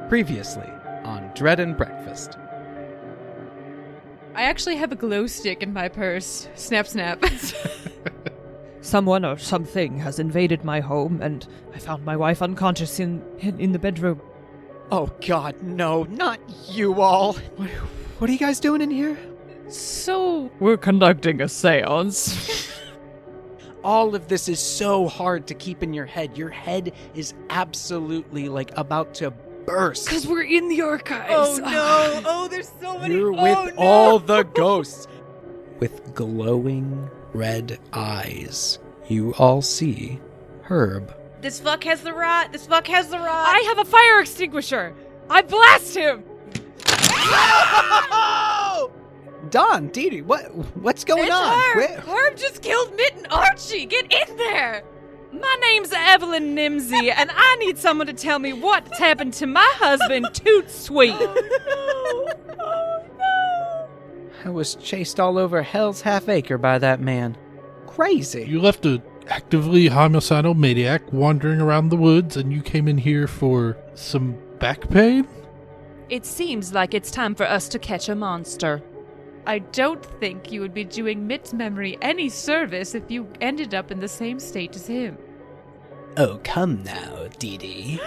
Previously on Dread and Breakfast. I actually have a glow stick in my purse. Snap, snap. Someone or something has invaded my home, and I found my wife unconscious in the bedroom. Oh God, no, not you all. What are you guys doing in here? So... We're conducting a seance. All of this is so hard to keep in your head. Your head is absolutely, about to burst. Because we're in the archives. Oh no! Oh, there's so many... You're with all the ghosts. With glowing red eyes, you all see Herb. This fuck has the rot! This fuck has the rot! I have a fire extinguisher! I blast him! Don, Dee Dee, what's going on? Herb just killed Mitt and Archie! Get in there! My name's Evelyn Nimsey, and I need someone to tell me what's happened to my husband, Toot Sweet. Oh no! Oh no! I was chased all over Hell's Half Acre by that man. Crazy. You left an actively homicidal maniac wandering around the woods, and you came in here for some back pain? It seems like it's time for us to catch a monster. I don't think you would be doing Mitt's memory any service if you ended up in the same state as him. Oh, come now, Dee Dee.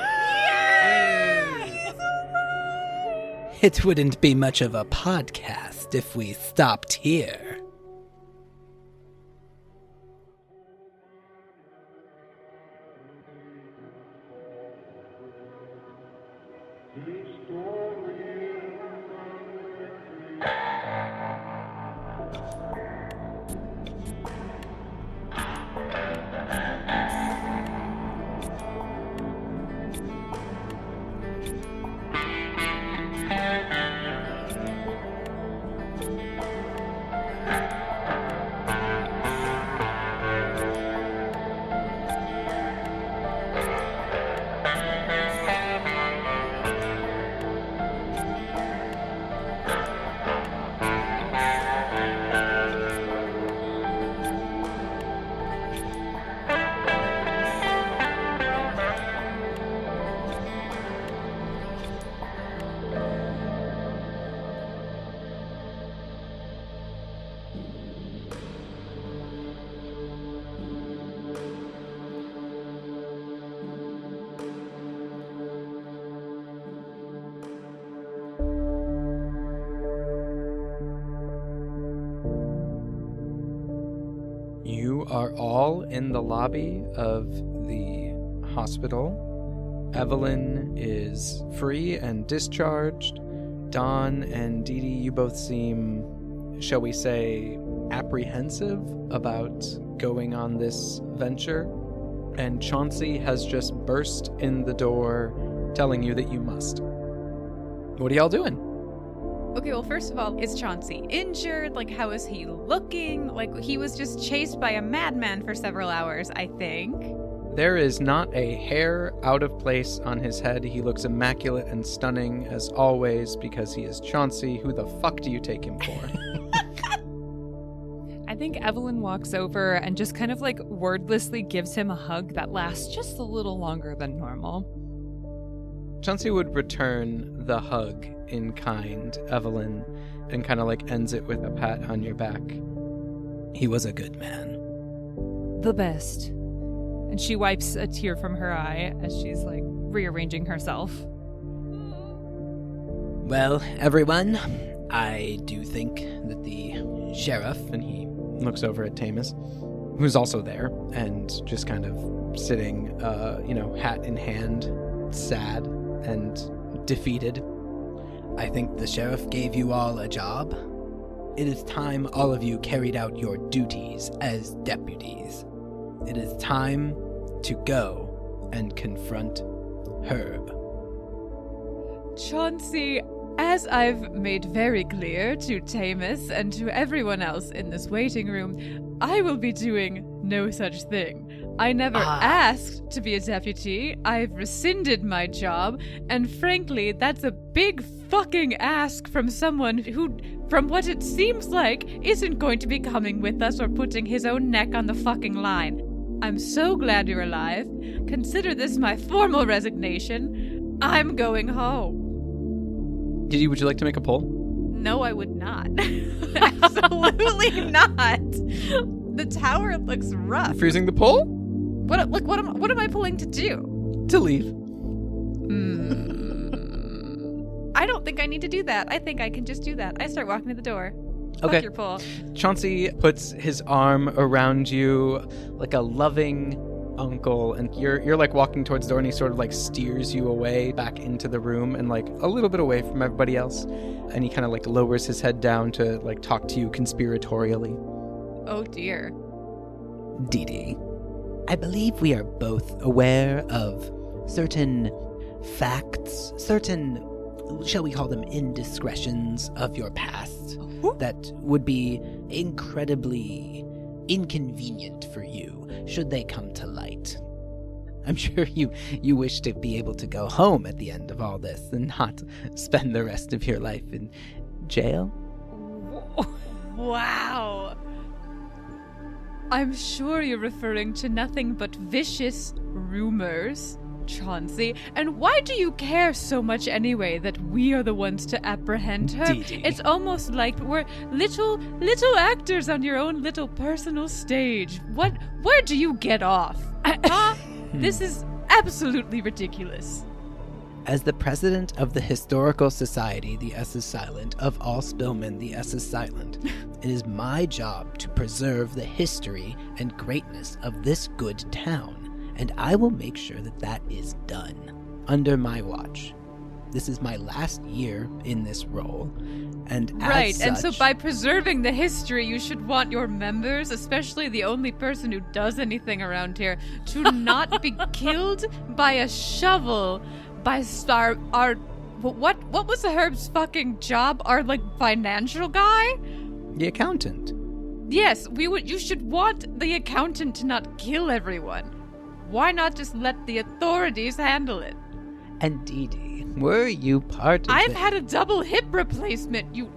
It wouldn't be much of a podcast if we stopped here. You are all in the lobby of the hospital. Evelyn is free and discharged. Don and Dee Dee, you both seem, shall we say, apprehensive about going on this venture. And Chauncey has just burst in the door telling you that you must. What are y'all doing? Okay, well, first of all, is Chauncey injured? How is he looking? He was just chased by a madman for several hours, I think. There is not a hair out of place on his head. He looks immaculate and stunning as always because he is Chauncey. Who the fuck do you take him for? I think Evelyn walks over and just kind of wordlessly gives him a hug that lasts just a little longer than normal. Chauncey would return the hug in kind, Evelyn, and kind of ends it with a pat on your back. He was a good man. The best. And she wipes a tear from her eye as she's rearranging herself. Well, everyone, I do think that the sheriff, and he looks over at Tamus, who's also there, and just kind of sitting, hat in hand, sad and defeated. I think the sheriff gave you all a job. It is time all of you carried out your duties as deputies. It is time to go and confront Herb. Chauncey, as I've made very clear to Tamus and to everyone else in this waiting room, I will be doing no such thing. I never asked to be a deputy. I've rescinded my job, and frankly, that's a big fucking ask from someone who, from what it seems like, isn't going to be coming with us or putting his own neck on the fucking line. I'm so glad you're alive. Consider this my formal resignation. I'm going home. Didi, would you like to make a poll? No, I would not. Absolutely not. The tower looks rough. Freezing the poll? What am I pulling to do? To leave. I don't think I need to do that. I think I can just do that. I start walking to the door. Okay. Fuck your pull. Chauncey puts his arm around you like a loving uncle, and you're like walking towards the door, and he sort of like steers you away back into the room and like a little bit away from everybody else, and he kind of like lowers his head down to like talk to you conspiratorially. Oh dear. Didi, I believe we are both aware of certain facts, certain, shall we call them indiscretions of your past that would be incredibly inconvenient for you should they come to light. I'm sure you wish to be able to go home at the end of all this and not spend the rest of your life in jail. Wow. I'm sure you're referring to nothing but vicious rumors, Chauncey. And why do you care so much anyway that we are the ones to apprehend her? Didi. It's almost like we're little actors on your own little personal stage. Where do you get off? Huh? This is absolutely ridiculous. As the president of the Historical Society, the S is silent, of all Spillman, the S is silent, it is my job to preserve the history and greatness of this good town. And I will make sure that that is done under my watch. This is my last year in this role, and right, as such, and so by preserving the history, you should want your members, especially the only person who does anything around here, to not be killed by a shovel by our what was the Herb's fucking job? Our like financial guy? the accountant. Yes, you should want the accountant to not kill everyone. Why not just let the authorities handle it? And Didi, were you part of I've had a double hip replacement, you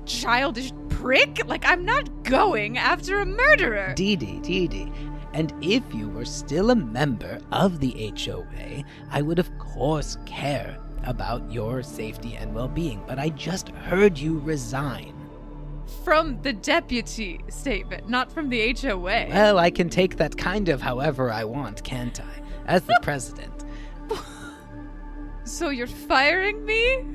childish prick. Like, I'm not going after a murderer. Didi. And if you were still a member of the HOA, I would of course care about your safety and well-being, but I just heard you resign. From the deputy statement, not from the HOA. Well, I can take that kind of however I want, can't I? As the president. So you're firing me?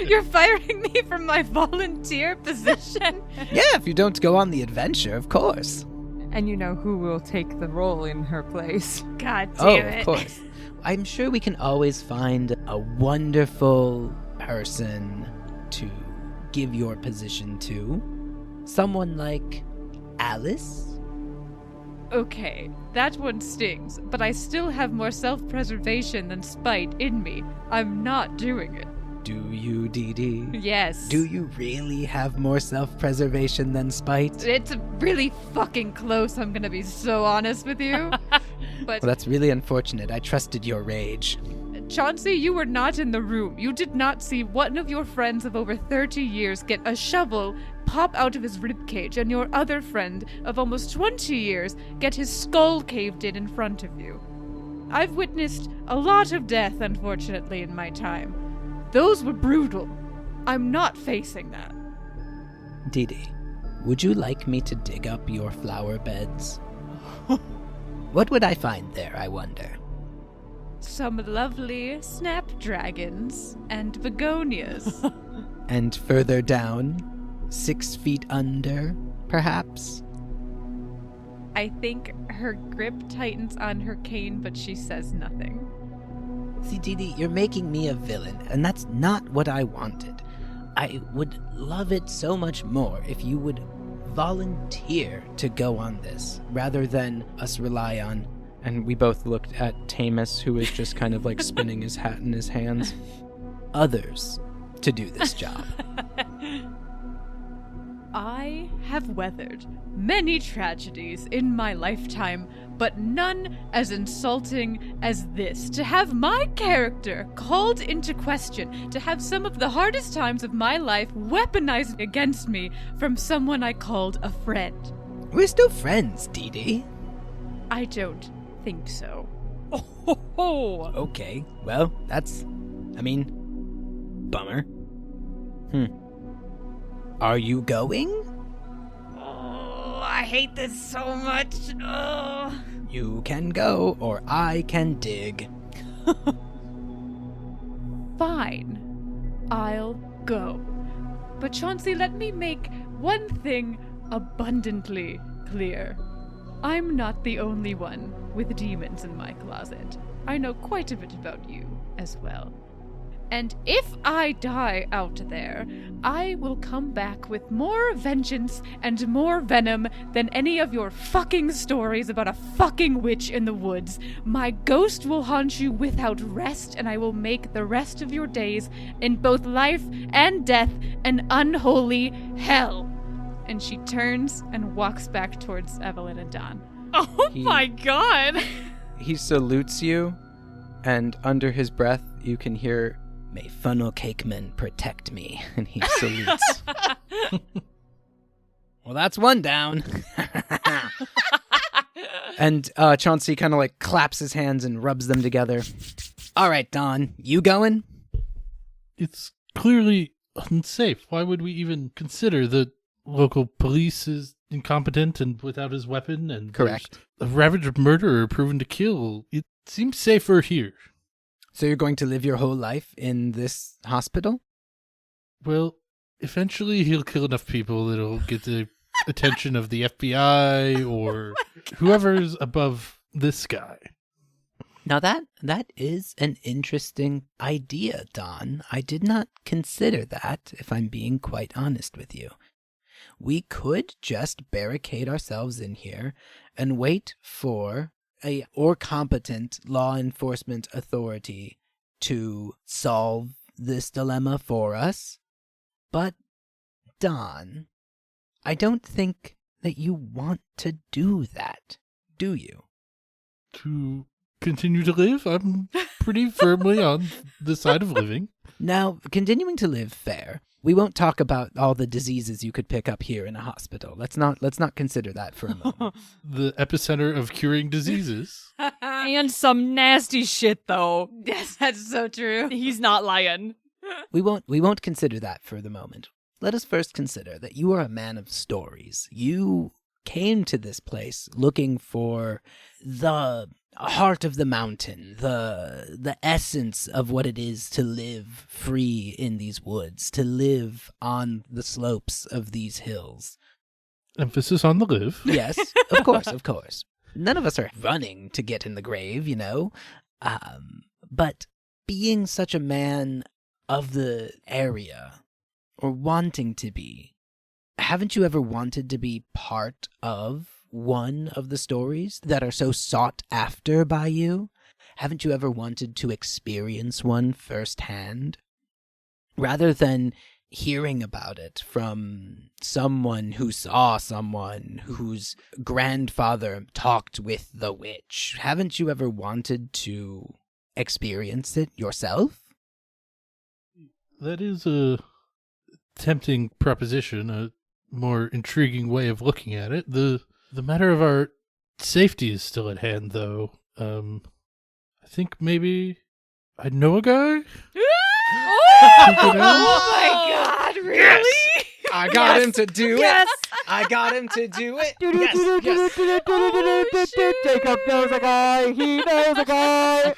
You're firing me from my volunteer position? Yeah, if you don't go on the adventure, of course. And you know who will take the role in her place. God Oh, damn it. of course. I'm sure we can always find a wonderful person to give your position to. Someone like Alice? Okay, that one stings, but I still have more self-preservation than spite in me. I'm not doing it. Do you, Didi? Yes. Do you really have more self-preservation than spite? It's really fucking close, I'm gonna be so honest with you. But Well, that's really unfortunate. I trusted your rage. Chauncey, you were not in the room. You did not see one of your friends of over 30 years get a shovel pop out of his ribcage, and your other friend of almost 20 years get his skull caved in front of you. I've witnessed a lot of death, unfortunately, in my time. Those were brutal. I'm not facing that. Didi, would you like me to dig up your flower beds? What would I find there, I wonder? Some lovely snapdragons and begonias. And further down, 6 feet under, perhaps? I think her grip tightens on her cane, but she says nothing. See, Didi, you're making me a villain, and that's not what I wanted. I would love it so much more if you would volunteer to go on this, rather than us rely on... And we both looked at Tamus, who is just kind of like spinning his hat in his hands. Others to do this job. I have weathered many tragedies in my lifetime, but none as insulting as this. To have my character called into question, to have some of the hardest times of my life weaponized against me from someone I called a friend. We're still friends, Didi. I don't think so. Oh. Okay, well, that's, bummer. Are you going? Oh, I hate this so much. Oh. You can go, or I can dig. Fine. I'll go. But Chauncey, let me make one thing abundantly clear. I'm not the only one with demons in my closet. I know quite a bit about you as well. And if I die out there, I will come back with more vengeance and more venom than any of your fucking stories about a fucking witch in the woods. My ghost will haunt you without rest, and I will make the rest of your days in both life and death an unholy hell. And she turns and walks back towards Evelyn and Don. Oh my god! He salutes you, and under his breath, you can hear, "May funnel cakemen protect me," and he salutes. Well, that's one down. And Chauncey kind of like claps his hands and rubs them together. All right, Don, you going? It's clearly unsafe. Why would we even consider the local police is incompetent and without his weapon? And Correct. A ravaged murderer proven to kill. It seems safer here. So you're going to live your whole life in this hospital? Well, eventually he'll kill enough people that it'll get the attention of the FBI or whoever's above this guy. Now that is an interesting idea, Don. I did not consider that, if I'm being quite honest with you. We could just barricade ourselves in here and wait for or competent law enforcement authority to solve this dilemma for us. But, Don, I don't think that you want to do that, do you? To continue to live? I'm pretty firmly on the side of living. Now, continuing to live, fair. We won't talk about all the diseases you could pick up here in a hospital. Let's not consider that for a moment. The epicenter of curing diseases. And some nasty shit, though. Yes, that's so true. He's not lying. We won't consider that for the moment. Let us first consider that you are a man of stories. You came to this place looking for the heart of the mountain, the essence of what it is to live free in these woods, to live on the slopes of these hills. Emphasis on the live. Yes, of course, of course. None of us are running to get in the grave, you know. But being such a man of the area, or wanting to be, haven't you ever wanted to be part of one of the stories that are so sought after by you? Haven't you ever wanted to experience one firsthand? Rather than hearing about it from someone who saw someone whose grandfather talked with the witch, haven't you ever wanted to experience it yourself? That is a tempting proposition, a more intriguing way of looking at it. The matter of our safety is still at hand, though. I think maybe I know a guy. Oh my god, really? Yes! I got him to do it. I got him to do it. Jacob knows a guy. He knows a guy.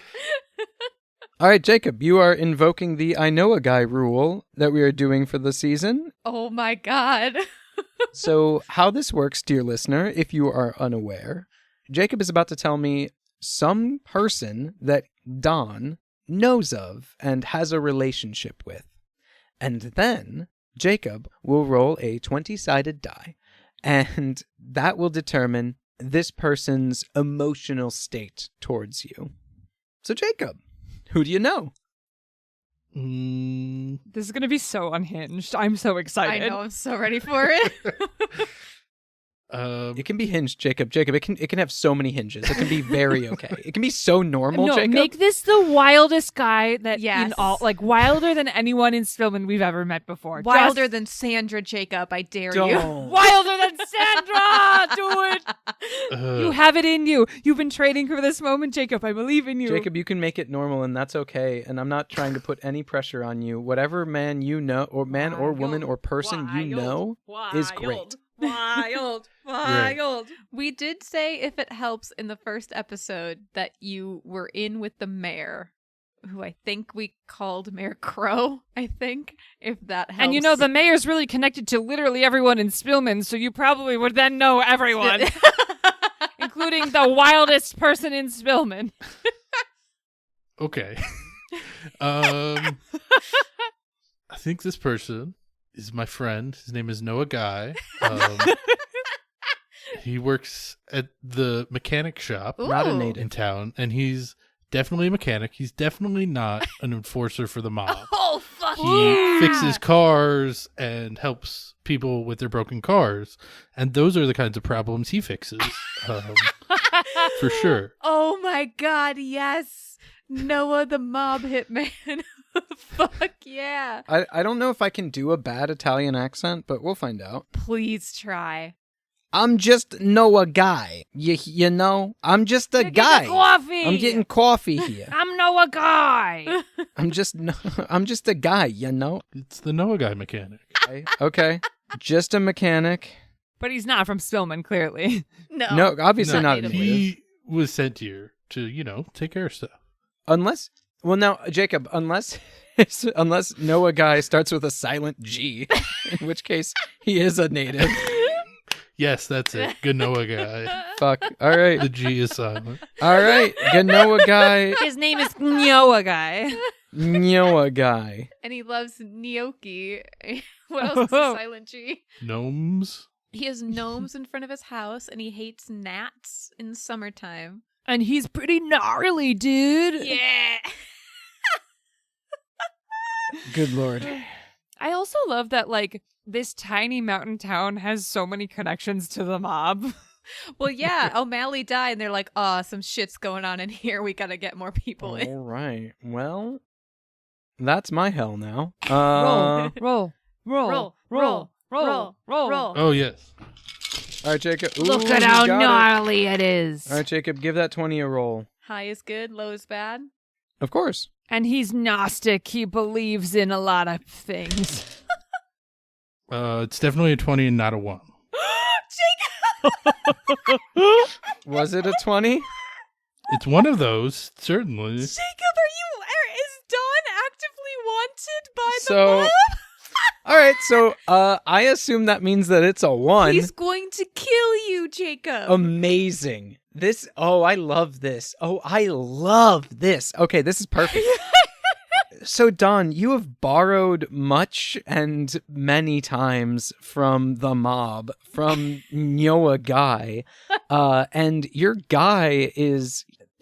All right, Jacob, you are invoking the I know a guy rule that we are doing for the season. Oh my god. So how this works, dear listener, if you are unaware, Jacob is about to tell me some person that Don knows of and has a relationship with. And then Jacob will roll a 20-sided die, and that will determine this person's emotional state towards you. So Jacob, who do you know? This is going to be so unhinged. I'm so excited. I know, I'm so ready for it. It can be hinged, Jacob. Jacob, it can have so many hinges. It can be very okay. It can be so normal, No, Jacob. make this the wildest guy that Yes. in all, like wilder than anyone in Spillman we've ever met before. Wilder Just than Sandra, Jacob. I dare you. Don't. wilder than Sandra. Do it. You have it in you. You've been training for this moment, Jacob. I believe in you. Jacob, you can make it normal, and that's okay. And I'm not trying to put any pressure on you. Whatever man you know, or man or woman or person you know, is great. Wild. We did say, if it helps, in the first episode that you were in with the mayor, who I think we called Mayor Crow, I think, if that helps. And you know, the mayor's really connected to literally everyone in Spillman, so you probably would then know everyone, including the wildest person in Spillman. Okay. I think this person is my friend. His name is Noah Guy. He works at the mechanic shop Not a Ooh. native. in town, and he's definitely a mechanic. He's definitely not an enforcer for the mob. Oh, fuck He fixes cars and helps people with their broken cars, and those are the kinds of problems he fixes, for sure. Oh my god, yes. Noah the mob hitman. Fuck yeah. I don't know if I can do a bad Italian accent, but we'll find out. Please try. I'm just Noah Guy. You know, I'm just a guy. Coffee. I'm getting coffee here. I'm Noah Guy. I'm just a guy, you know. It's the Noah Guy mechanic. Okay. Just a mechanic. But he's not from Spillman, clearly. No, obviously No, not a natively. native. He was sent here to, take care of stuff. Unless, well, now, Jacob, unless Noah Guy starts with a silent G, in which case he is a native. Yes, that's it. Good Noah Guy. Fuck. All right. The G is silent. All right. Good Noah Guy. His name is Noah Guy. Noah Guy. And he loves gnocchi. What else is a silent G? Gnomes. He has gnomes in front of his house, and he hates gnats in summertime. And he's pretty gnarly, dude. Yeah. Good Lord. I also love that, like, this tiny mountain town has so many connections to the mob. Well, yeah, O'Malley died, and they're like, oh, some shit's going on in here. We gotta get more people in. All right. Well, that's my hell now. Roll. Oh, yes. All right, Jacob. Ooh, Look at you how got it. gnarly it is. All right, Jacob, give that 20 a roll. High is good, low is bad. Of course. And he's Gnostic. He believes in a lot of things. It's definitely a 20 and not a 1. Was it a 20? It's one of those, certainly. Jacob, is Dawn actively wanted by the So- mob? All right, so I assume that means that it's a 1. He's going to kill you, Jacob. Amazing. I love this. I love this. Okay, this is perfect. So, Don, you have borrowed much and many times from the mob, from Noah Guy. And your guy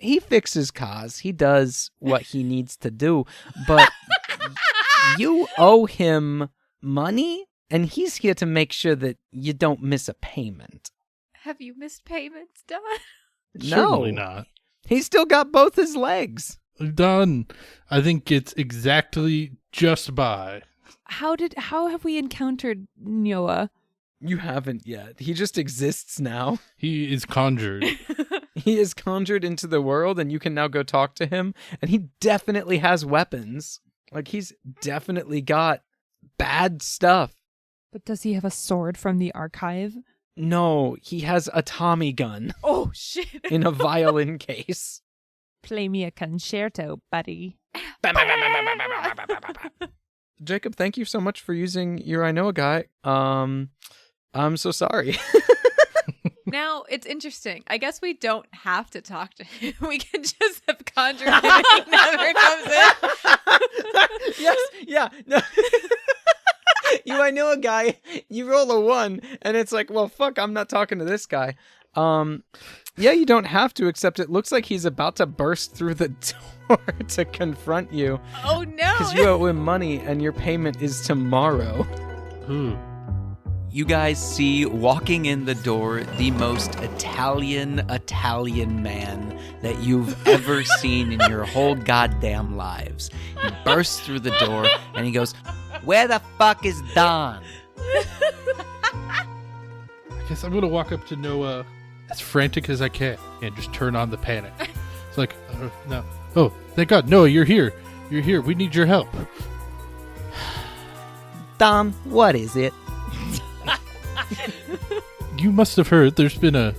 he fixes cars. He does what he needs to do. But you owe him money, and he's here to make sure that you don't miss a payment. Have you missed payments, Dawn? Certainly not. He's still got both his legs. Done. I think it's exactly just by. How have we encountered Noah? You haven't yet. He just exists now. He is conjured. He is conjured into the world, and you can now go talk to him. And he definitely has weapons. Like, he's definitely got bad stuff. But does he have a sword from the archive? No, he has a Tommy gun Oh, shit. in a violin case. Play me a concerto, buddy. Jacob, thank you so much for using your I Know a Guy. I'm so sorry. Now, it's interesting. I guess we don't have to talk to him. We can just have conjured him and he never comes in. Yes, yeah. No. I Know a Guy, you roll a 1, and it's like, well, fuck, I'm not talking to this guy. Yeah, you don't have to, except it looks like he's about to burst through the door to confront you. Oh, no. Because you owe him money, and your payment is tomorrow. Ooh. you guys see walking in the door the most Italian man that you've ever seen in your whole goddamn lives. He bursts through the door and he goes, "Where the fuck is Don?" I guess I'm going to walk up to Noah as frantic as I can and just turn on the panic. It's like, no. Oh, thank God. Noah, you're here. You're here. We need your help. Don, what is it? You must have heard there's been a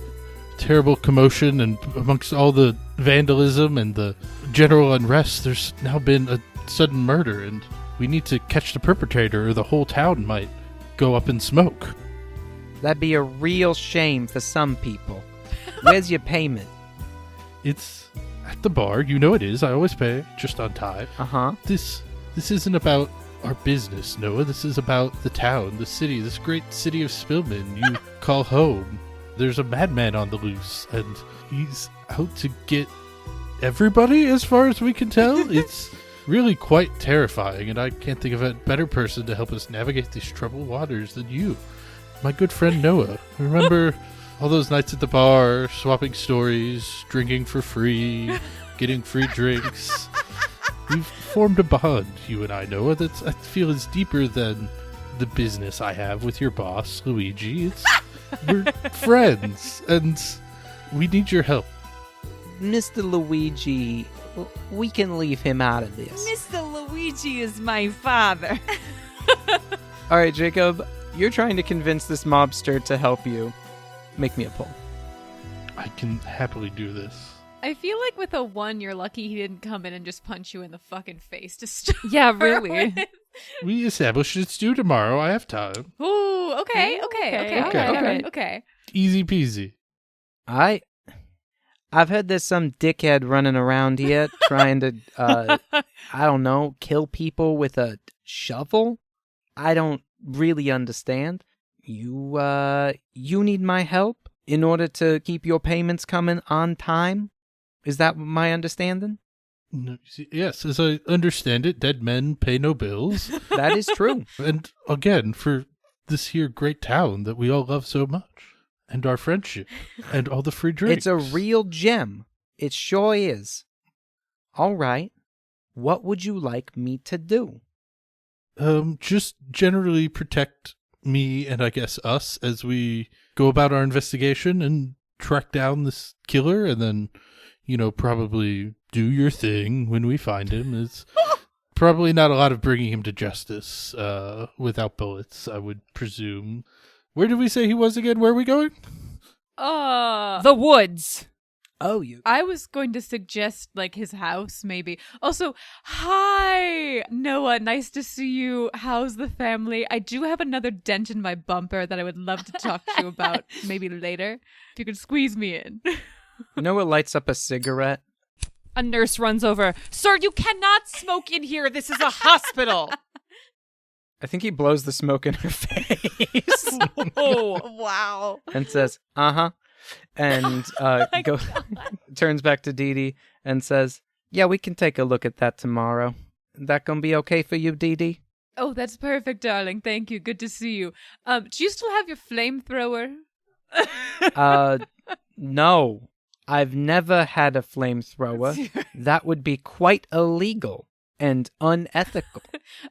terrible commotion, and amongst all the vandalism and the general unrest, there's now been a sudden murder, and we need to catch the perpetrator or the whole town might go up in smoke. That'd be a real shame for some people. Where's your payment? It's at the bar. You know it is. I always pay just on time. Uh-huh. This isn't about our business, Noah. This is about the town, the city, this great city of Spillman you call home. There's a madman on the loose, and he's out to get everybody, as far as we can tell. It's really quite terrifying, and I can't think of a better person to help us navigate these troubled waters than you, my good friend Noah. Remember all those nights at the bar, swapping stories, drinking for free, getting free drinks? We've formed a bond, you and I, Noah, that I feel is deeper than the business I have with your boss, Luigi. We're friends, and we need your help. Mr. Luigi, we can leave him out of this. Mr. Luigi is my father. All right, Jacob, you're trying to convince this mobster to help you. Make me a pull. I can happily do this. I feel like with a 1, you're lucky he didn't come in and just punch you in the fucking face to start. Yeah, really. with. We established it's due tomorrow. I have time. Ooh, okay. Okay. Easy peasy. I've heard there's some dickhead running around here trying to, I don't know, kill people with a shovel? I don't really understand. You need my help in order to keep your payments coming on time? Is that my understanding? No, yes, as I understand it, dead men pay no bills. That is true. And again, for this here great town that we all love so much, and our friendship, and all the free drinks. It's a real gem. It sure is. All right. What would you like me to do? Just generally protect me and I guess us as we go about our investigation and track down this killer, and then, probably do your thing when we find him. It's probably not a lot of bringing him to justice without bullets, I would presume. Where did we say he was again? Where are we going? The woods. Oh, I was going to suggest, his house, maybe. Also, hi, Noah. Nice to see you. How's the family? I do have another dent in my bumper that I would love to talk to you about maybe later. If you could squeeze me in. Noah lights up a cigarette. A nurse runs over. Sir, you cannot smoke in here. This is a hospital. I think he blows the smoke in her face. Oh, wow. And says, uh-huh. And turns back to Dee Dee and says, yeah, we can take a look at that tomorrow. That gonna be okay for you, Dee Dee? Oh, that's perfect, darling. Thank you. Good to see you. Do you still have your flamethrower? No. I've never had a flamethrower. That would be quite illegal and unethical.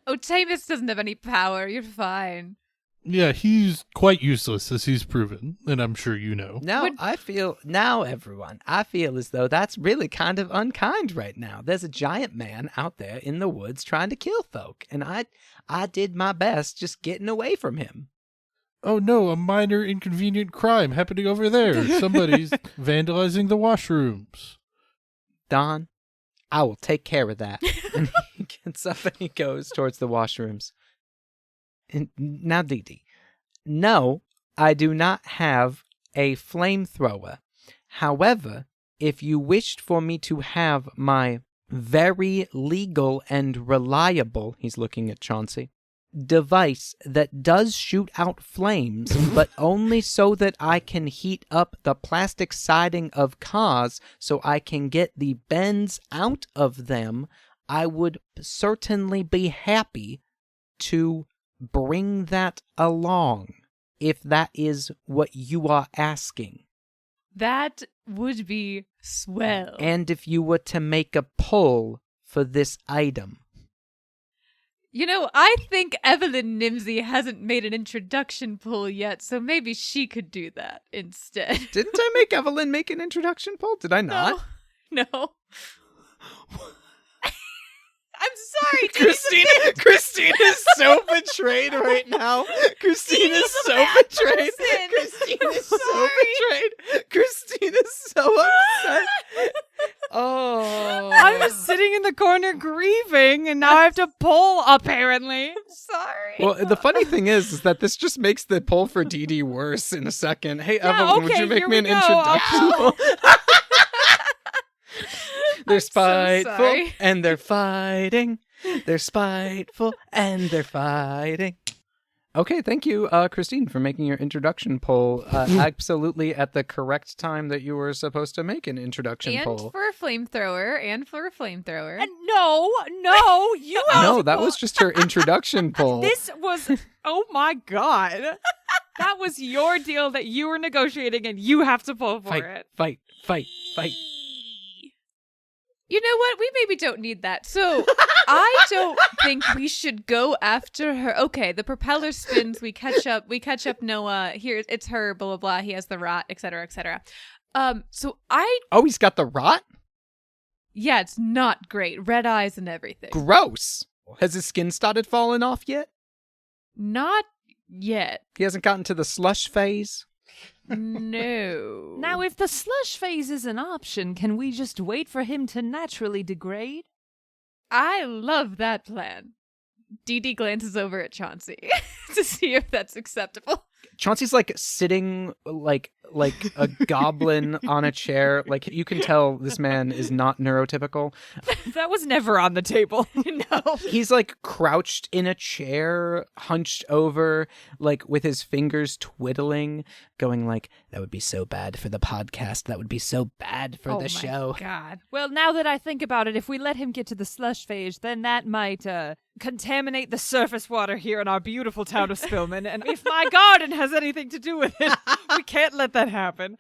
Oh, Tamus doesn't have any power. You're fine. Yeah, he's quite useless, as he's proven, and I'm sure you know. I feel as though that's really kind of unkind right now. There's a giant man out there in the woods trying to kill folk, and I did my best just getting away from him. Oh no, a minor inconvenient crime happening over there. Somebody's vandalizing the washrooms. Don, I will take care of that. And he gets up and he goes towards the washrooms. And now, Dee Dee, no, I do not have a flamethrower. However, if you wished for me to have my very legal and reliable, he's looking at Chauncey, device that does shoot out flames, but only so that I can heat up the plastic siding of cars so I can get the bends out of them, I would certainly be happy to bring that along. if that is what you are asking. That would be swell. And if you were to make a pull for this item. You know, I think Evelyn Nimsey hasn't made an introduction pull yet, so maybe she could do that instead. Didn't I make Evelyn make an introduction pull? Did I not? No. I'm sorry, Christine is so betrayed right now. Christine is so betrayed. Christine is so betrayed. Christine is so upset. Oh. I was sitting in the corner grieving, and now I have to pull, apparently. Sorry. Well, the funny thing is that this just makes the pull for Dee Dee worse in a second. Hey, Evelyn, would okay, you make here me an we go. introduction pull? They're spiteful, sorry. and they're fighting. They're spiteful, and they're fighting. Okay, thank you, Christine, for making your introduction poll absolutely at the correct time that you were supposed to make an introduction And poll. for a flamethrower. And no, you No, that was just her introduction poll. This was, oh my God. That was your deal that you were negotiating, and you have to pull for it. Fight. You know what? We maybe don't need that. So I don't think we should go after her. Okay, the propeller spins. We catch up Noah. Here, it's her, blah, blah, blah. He has the rot, etc., etc. Oh, he's got the rot? Yeah, it's not great. Red eyes and everything. Gross. Has his skin started falling off yet? Not yet. He hasn't gotten to the slush phase? No. Now, if the slush phase is an option, can we just wait for him to naturally degrade? I love that plan. Dee Dee glances over at Chauncey to see if that's acceptable. Chauncey's like sitting like a goblin on a chair. Like you can tell this man is not neurotypical. That was never on the table. No. He's like crouched in a chair, hunched over, like with his fingers twiddling, going like, that would be so bad for the podcast. That would be so bad for the show. God. Well, now that I think about it, if we let him get to the slush phase, then that might contaminate the surface water here in our beautiful town of Spillman. And if my garden has anything to do with it, we can't let that happen.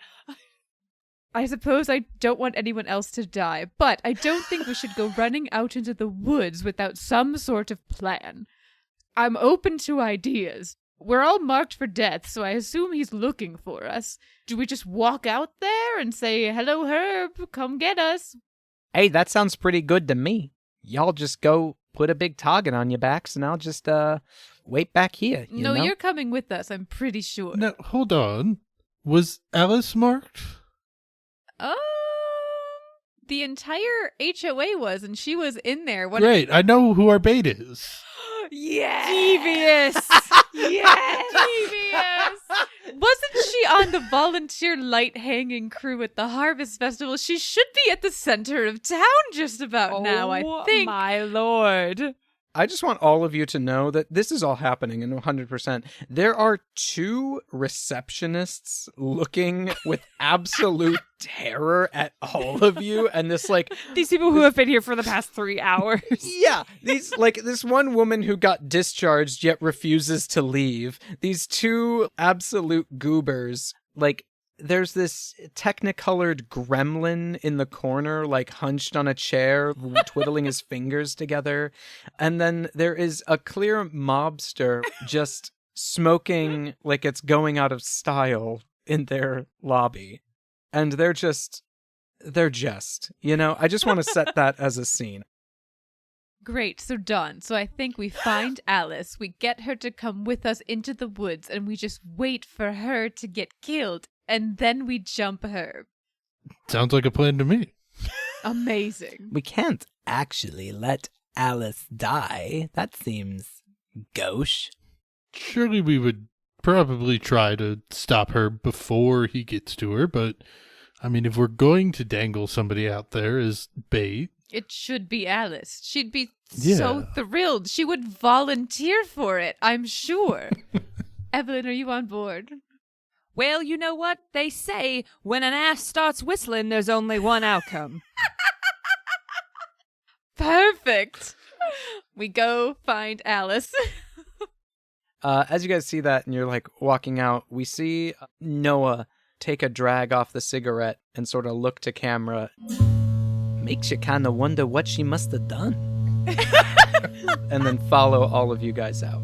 I suppose I don't want anyone else to die, but I don't think we should go running out into the woods without some sort of plan. I'm open to ideas. We're all marked for death, so I assume he's looking for us. Do we just walk out there and say, "Hello, Herb, come get us"? Hey, that sounds pretty good to me. Y'all just go put a big target on your backs, and I'll just wait back here. You know? You're coming with us, I'm pretty sure. Now, hold on. Was Alice marked? The entire HOA was, and she was in there. Great, I know who our bait is. Yeah. Devious. Yes. Devious. Wasn't she on the volunteer light hanging crew at the Harvest Festival? She should be at the center of town just about now, I think. Oh, my Lord. I just want all of you to know that this is all happening, and 100%. There are 2 receptionists looking with absolute terror at all of you, and this like... These people who have been here for the past 3 hours. Yeah, these like this one woman who got discharged yet refuses to leave. These 2 absolute goobers, like... There's this technicolored gremlin in the corner, like hunched on a chair, twiddling his fingers together. And then there is a clear mobster just smoking like it's going out of style in their lobby. And they're just, you know, I just want to set that as a scene. Great, so done. So I think we find Alice, we get her to come with us into the woods, and we just wait for her to get killed. And then we jump her. Sounds like a plan to me. Amazing. We can't actually let Alice die. That seems gauche. Surely we would probably try to stop her before he gets to her, but I mean, if we're going to dangle somebody out there as bait... It should be Alice. She'd be so thrilled. She would volunteer for it, I'm sure. Evelyn, are you on board? Well, you know what? They say when an ass starts whistling, there's only one outcome. Perfect. We go find Alice. As you guys see that and you're like walking out, we see Noah take a drag off the cigarette and sort of look to camera. Makes you kind of wonder what she must have done. And then follow all of you guys out.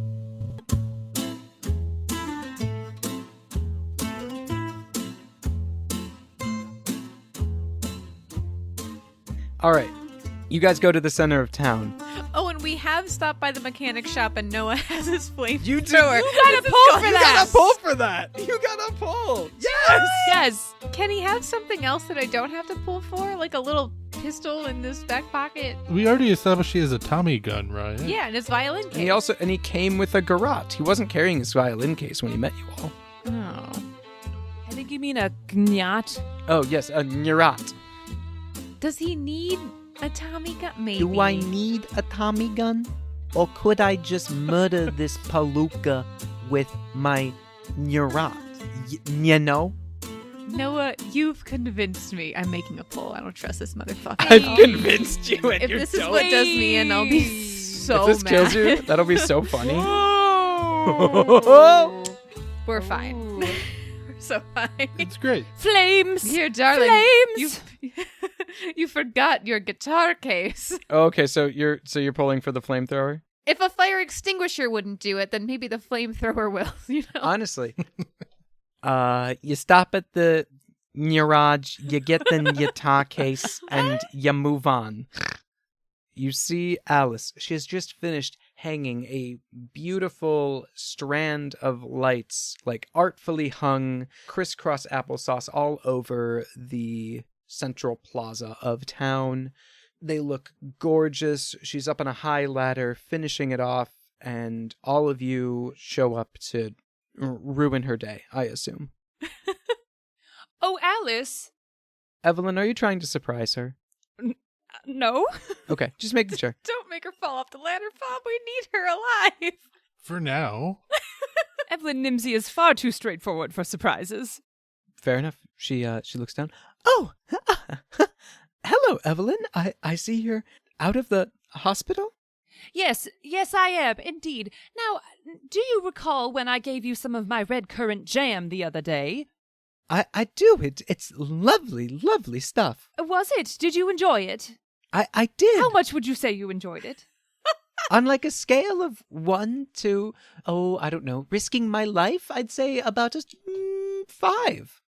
All right. You guys go to the center of town. Oh, and we have stopped by the mechanic shop, and Noah has his flamethrower. You gotta pull for that. You gotta pull. Yes. Yes. Can he have something else that I don't have to pull for? Like a little pistol in this back pocket? We already established he has a Tommy gun, right? Yeah, and his violin case. And he came with a garrote. He wasn't carrying his violin case when he met you all. Oh. I think you mean a gnat. Oh, yes, a garrote. Does he need a Tommy gun? Maybe. Do I need a Tommy gun? Or could I just murder this palooka with my garrote? You know? Noah, you've convinced me. I'm making a poll. I don't trust this motherfucker. I've convinced you, and If you this is don't. what does me in, I'll be so If this mad. kills you, that'll be so funny. We're fine. Ooh. We're so fine. It's great. Flames. Here, darling. Flames. You forgot your guitar case. Okay, so you're pulling for the flamethrower? If a fire extinguisher wouldn't do it, then maybe the flamethrower will. You know. Honestly. You stop at the garage, you get the guitar case, and you move on. You see Alice. She has just finished hanging a beautiful strand of lights, like artfully hung, crisscross applesauce all over the central plaza of town. They look gorgeous. She's up on a high ladder, finishing it off, and all of you show up to ruin her day, I assume. Oh, Alice. Evelyn, are you trying to surprise her? No. Okay, just making sure. Don't make her fall off the ladder, Bob. We need her alive. For now. Evelyn Nimsey is far too straightforward for surprises. Fair enough. She looks down. Oh, hello, Evelyn. I see you're out of the hospital? Yes, I am, indeed. Now, do you recall when I gave you some of my red currant jam the other day? I do. It's lovely, lovely stuff. Was it? Did you enjoy it? I did. How much would you say you enjoyed it? On like a scale of 1 to, I don't know, risking my life, I'd say about a 5.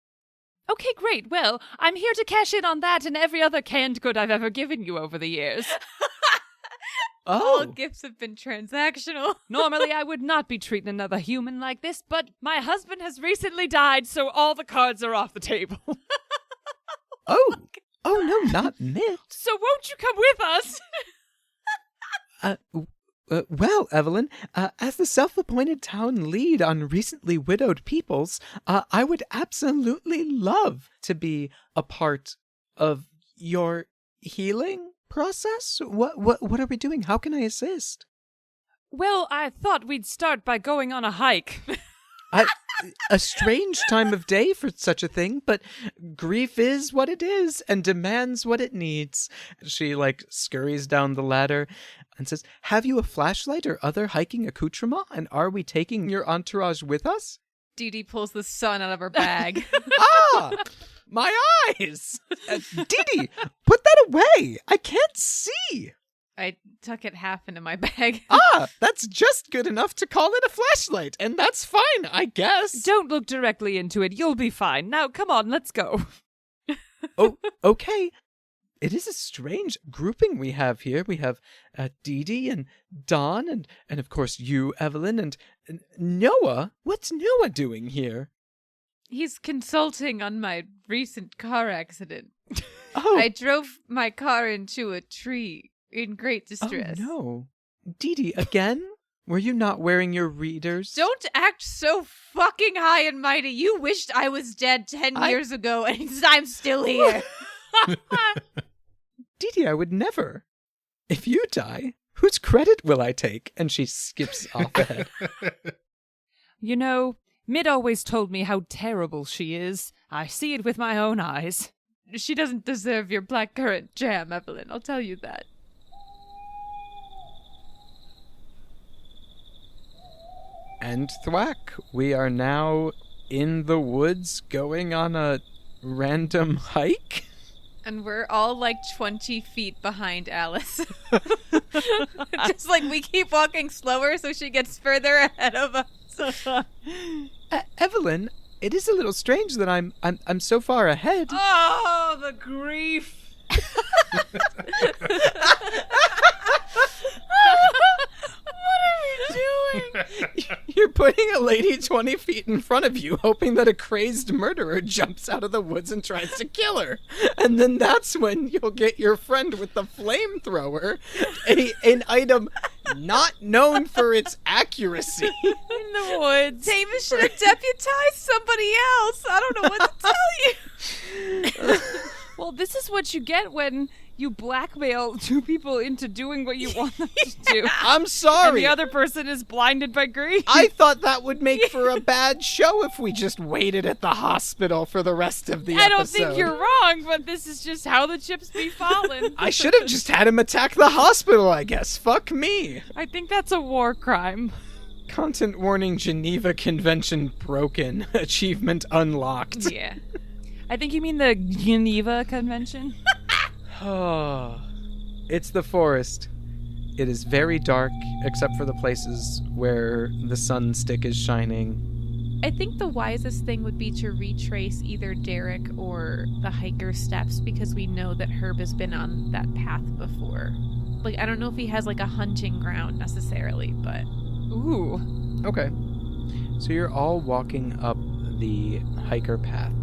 Okay, great. Well, I'm here to cash in on that and every other canned good I've ever given you over the years. All gifts have been transactional. Normally, I would not be treating another human like this, but my husband has recently died, so all the cards are off the table. Oh no, not Mitch. So won't you come with us? Well, Evelyn, as the self-appointed town lead on recently widowed peoples, I would absolutely love to be a part of your healing process. What are we doing? How can I assist? Well, I thought we'd start by going on a hike. A strange time of day for such a thing, but grief is what it is and demands what it needs. She, scurries down the ladder and says, have you a flashlight or other hiking accoutrement? And are we taking your entourage with us? Dee Dee pulls the sun out of her bag. My eyes! Didi, put that away! I can't see! I tuck it half into my bag. That's just good enough to call it a flashlight, and that's fine, I guess. Don't look directly into it. You'll be fine. Now, come on, let's go. Oh, okay. It is a strange grouping we have here. We have Didi and Don and of course you, Evelyn, and Noah. What's Noah doing here? He's consulting on my recent car accident. Oh, I drove my car into a tree in great distress. Oh, no. Didi, again? Were you not wearing your readers? Don't act so fucking high and mighty. You wished I was dead 10 years ago, and I'm still here. Didi, I would never. If you die, whose credit will I take? And she skips off ahead. You know, Mid always told me how terrible she is. I see it with my own eyes. She doesn't deserve your blackcurrant jam, Evelyn. I'll tell you that. And thwack, we are now in the woods going on a random hike. And we're all like 20 feet behind Alice. Just like we keep walking slower so she gets further ahead of us. Evelyn, it is a little strange that I'm so far ahead. Oh, the grief. What are we doing? You're putting a lady 20 feet in front of you, hoping that a crazed murderer jumps out of the woods and tries to kill her. And then that's when you'll get your friend with the flamethrower, an item not known for its accuracy. In the woods. Davis should have deputized somebody else. I don't know what to tell you. Well, this is what you get when you blackmail two people into doing what you want them to do. I'm sorry. And the other person is blinded by grief. I thought that would make for a bad show if we just waited at the hospital for the rest of the episode. I don't think you're wrong, but this is just how the chips be falling. I should have just had him attack the hospital, I guess. Fuck me. I think that's a war crime. Content warning: Geneva Convention broken. Achievement unlocked. Yeah. I think you mean the Geneva Convention. Oh, it's the forest. It is very dark, except for the places where the sun stick is shining. I think the wisest thing would be to retrace either Derek or the hiker's steps, because we know that Herb has been on that path before. Like, I don't know if he has like a hunting ground necessarily, but... Ooh. Okay. So you're all walking up the hiker path.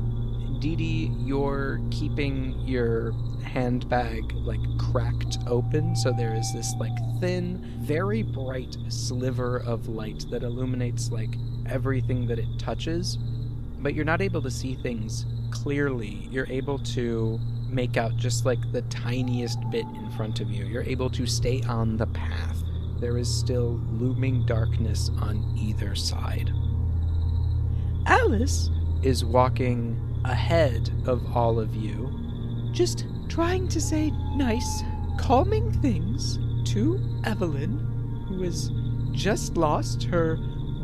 Dee Dee, you're keeping your handbag like cracked open, so there is this like thin, very bright sliver of light that illuminates like everything that it touches, but you're not able to see things clearly. You're able to make out just like the tiniest bit in front of you. You're able to stay on the path. There is still looming darkness on either side. Alice is walking ahead of all of you, just trying to say nice, calming things to Evelyn, who has just lost her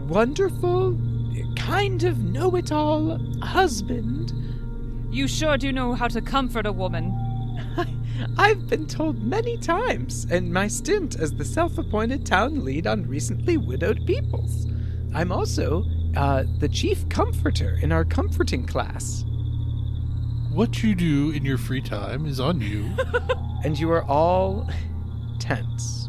wonderful, kind of know-it-all husband. You sure do know how to comfort a woman. I've been told many times in my stint as the self-appointed town lead on recently widowed peoples. I'm also the chief comforter in our comforting class. What you do in your free time is on you. And you are all tense,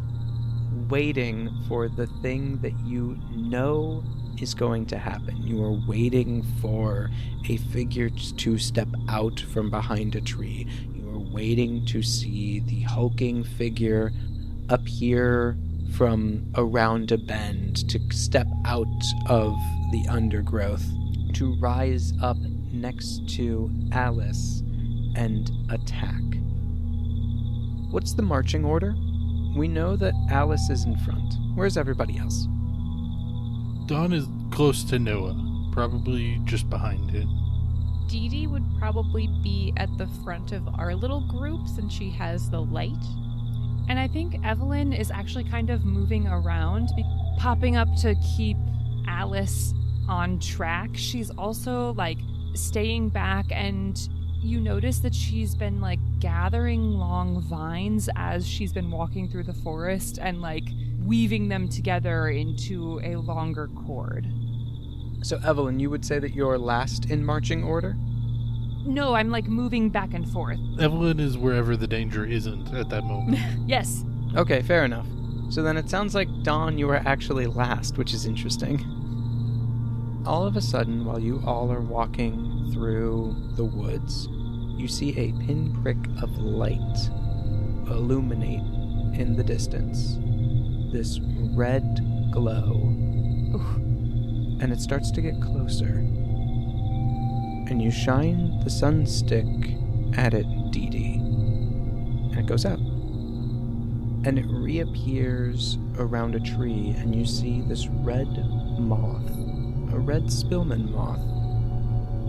waiting for the thing that you know is going to happen. You are waiting for a figure to step out from behind a tree. You are waiting to see the hulking figure appear from around a bend, to step out of the undergrowth, to rise up next to Alice and attack. What's the marching order? We know that Alice is in front. Where's everybody else? Dawn is close to Noah, probably just behind him. Dee Dee would probably be at the front of our little group since she has the light. And I think Evelyn is actually kind of moving around, popping up to keep Alice on track. She's also like staying back, and you notice that she's been like gathering long vines as she's been walking through the forest and like weaving them together into a longer cord. So Evelyn, you would say that you're last in marching order? No, I'm like moving back and forth. Evelyn is wherever the danger isn't at that moment. Yes. Okay, fair enough. So then it sounds like, Dawn, you are actually last, which is interesting. All of a sudden, while you all are walking through the woods, you see a pinprick of light illuminate in the distance. This red glow. And it starts to get closer. And you shine the sun stick at it, Dee Dee. And it goes out. And it reappears around a tree, and you see this red moth. A red Spillman moth.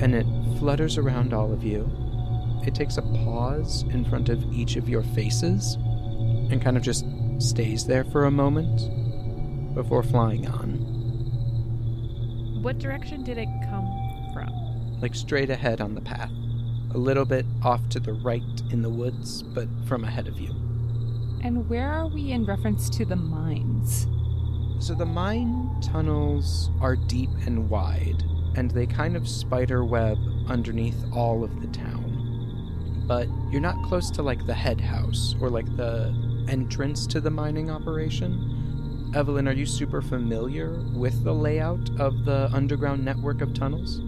And it flutters around all of you. It takes a pause in front of each of your faces and kind of just stays there for a moment before flying on. What direction did it come from? Like straight ahead on the path. A little bit off to the right in the woods, but from ahead of you. And where are we in reference to the mines? So the mine tunnels are deep and wide, and they kind of spider web underneath all of the town. But you're not close to like the head house or like the entrance to the mining operation. Evelyn, are you super familiar with the layout of the underground network of tunnels?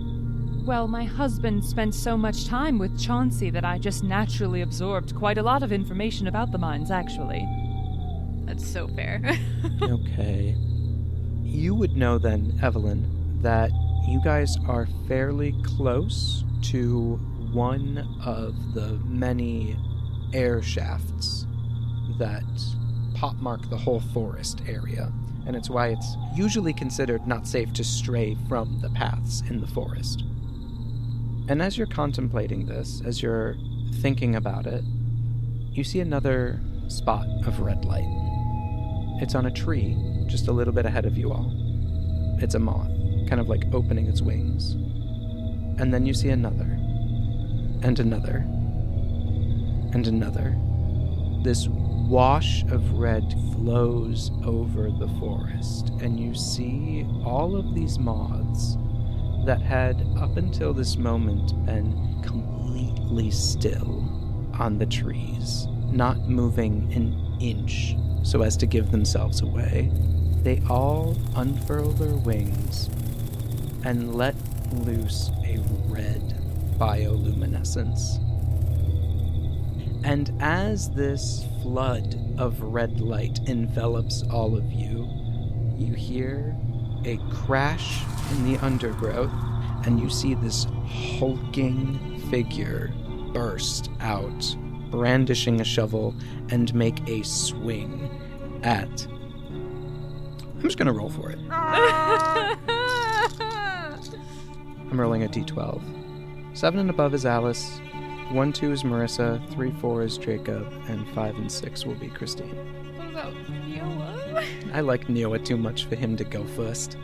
Well, my husband spent so much time with Chauncey that I just naturally absorbed quite a lot of information about the mines, actually. That's so fair. Okay. You would know then, Evelyn, that you guys are fairly close to one of the many air shafts that pockmark the whole forest area. And it's why it's usually considered not safe to stray from the paths in the forest. And as you're contemplating this, as you're thinking about it, you see another spot of red light. It's on a tree, just a little bit ahead of you all. It's a moth, kind of like opening its wings. And then you see another, and another, and another. This wash of red flows over the forest, and you see all of these moths that had, up until this moment, been completely still on the trees, not moving an inch so as to give themselves away. They all unfurl their wings and let loose a red bioluminescence. And as this flood of red light envelops all of you, you hear a crash in the undergrowth, and you see this hulking figure burst out, brandishing a shovel, and make a swing at... I'm just gonna roll for it. I'm rolling a d12. 7 and above is Alice, 1, 2 is Marissa, 3, 4 is Jacob, and 5 and 6 will be Christine. What about Noah? I like Noah too much for him to go first.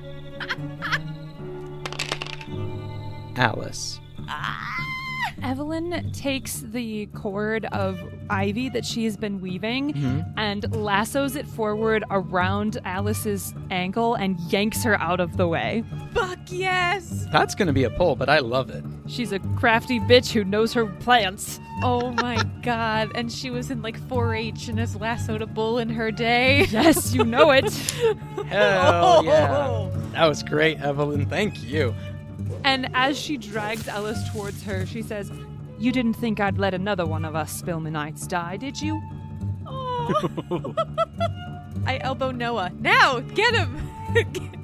Alice. Evelyn takes the cord of ivy that she's been weaving and lassos it forward around Alice's ankle and yanks her out of the way. Fuck yes! That's gonna be a pull, but I love it. She's a crafty bitch who knows her plants. Oh my god. And she was in like 4-H and has lassoed a bull in her day. Yes, you know it. Hell yeah. That was great, Evelyn. Thank you. And as she drags Alice towards her, she says, "You didn't think I'd let another one of us Spillmanites die, did you?" Oh. I elbow Noah. Now! Get him!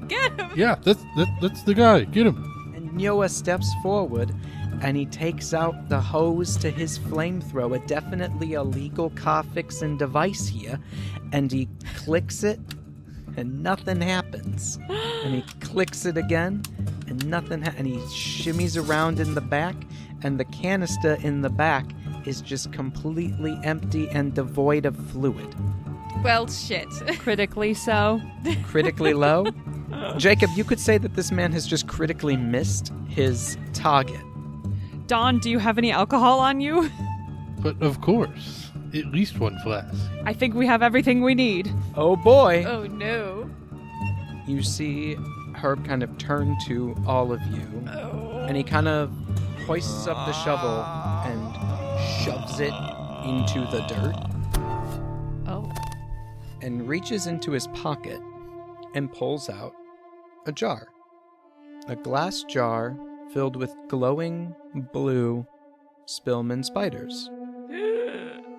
Get him! Yeah, that's the guy. Get him. And Noah steps forward, and he takes out the hose to his flamethrower, definitely a legal car fixing device here, and he clicks it, and nothing happens. And he clicks it again, and nothing and he shimmies around in the back, and the canister in the back is just completely empty and devoid of fluid. Well, shit. Critically so. Critically low? Jacob, you could say that this man has just critically missed his target. Dawn, do you have any alcohol on you? But of course, at least one flask. I think we have everything we need. Oh boy! Oh no. You see Herb kind of turn to all of you, and he kind of hoists up the shovel and shoves it into the dirt, Oh. and reaches into his pocket and pulls out a jar. A glass jar filled with glowing blue Spillman spiders.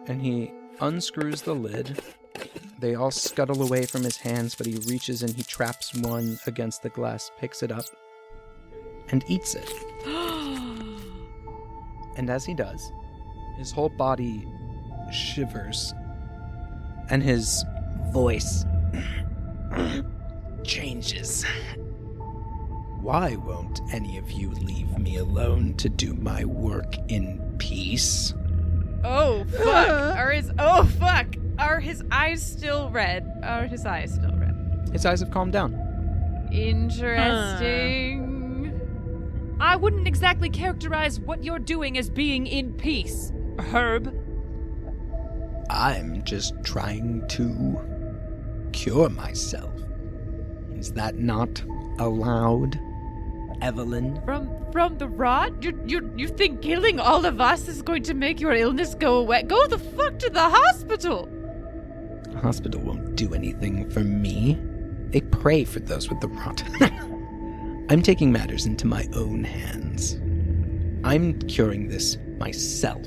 And he unscrews the lid. They all scuttle away from his hands, but he reaches and he traps one against the glass, picks it up, and eats it. And as he does, his whole body shivers, and his voice changes. Why won't any of you leave me alone to do my work in peace? Oh, fuck. Are his eyes still red? Are his eyes still red? His eyes have calmed down. Interesting. I wouldn't exactly characterize what you're doing as being in peace, Herb. I'm just trying to cure myself. Is that not allowed, Evelyn? From the rot? You think killing all of us is going to make your illness go away? Go the fuck to the hospital! The hospital won't do anything for me. They pray for those with the rot. I'm taking matters into my own hands. I'm curing this myself.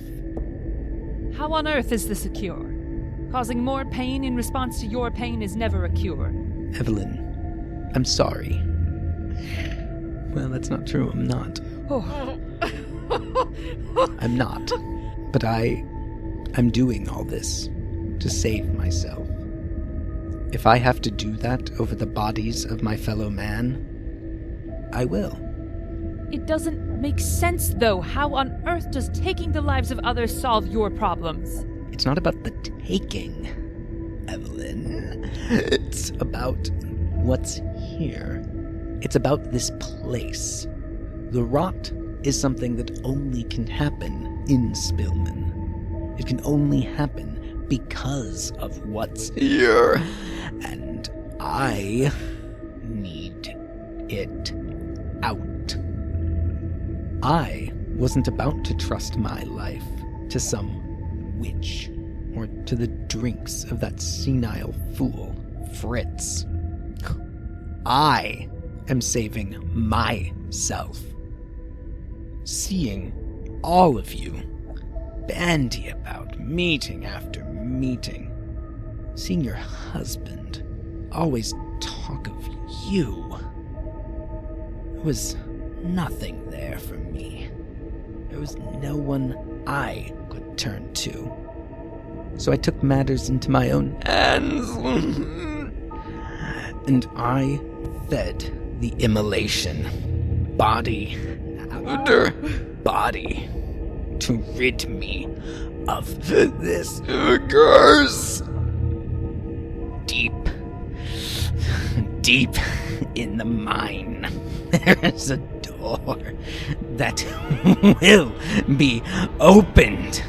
How on earth is this a cure? Causing more pain in response to your pain is never a cure. Evelyn, I'm sorry. Well, that's not true. I'm not. Oh. I'm not. But I'm doing all this to save myself. If I have to do that over the bodies of my fellow man, I will. It doesn't make sense, though. How on earth does taking the lives of others solve your problems? It's not about the taking, Evelyn. It's about what's here. It's about this place. The rot is something that only can happen in Spillman. It can only happen because of what's here. And I need it out. I wasn't about to trust my life to some witch or to the drinks of that senile fool, Fritz. I am saving myself. Seeing all of you bandy about meeting after meeting, seeing your husband always talk of you, there was nothing there for me. There was no one I could turn to. So I took matters into my own hands, and I fed the immolation, body after body, to rid me of this curse. Deep in the mine, there is a door that will be opened.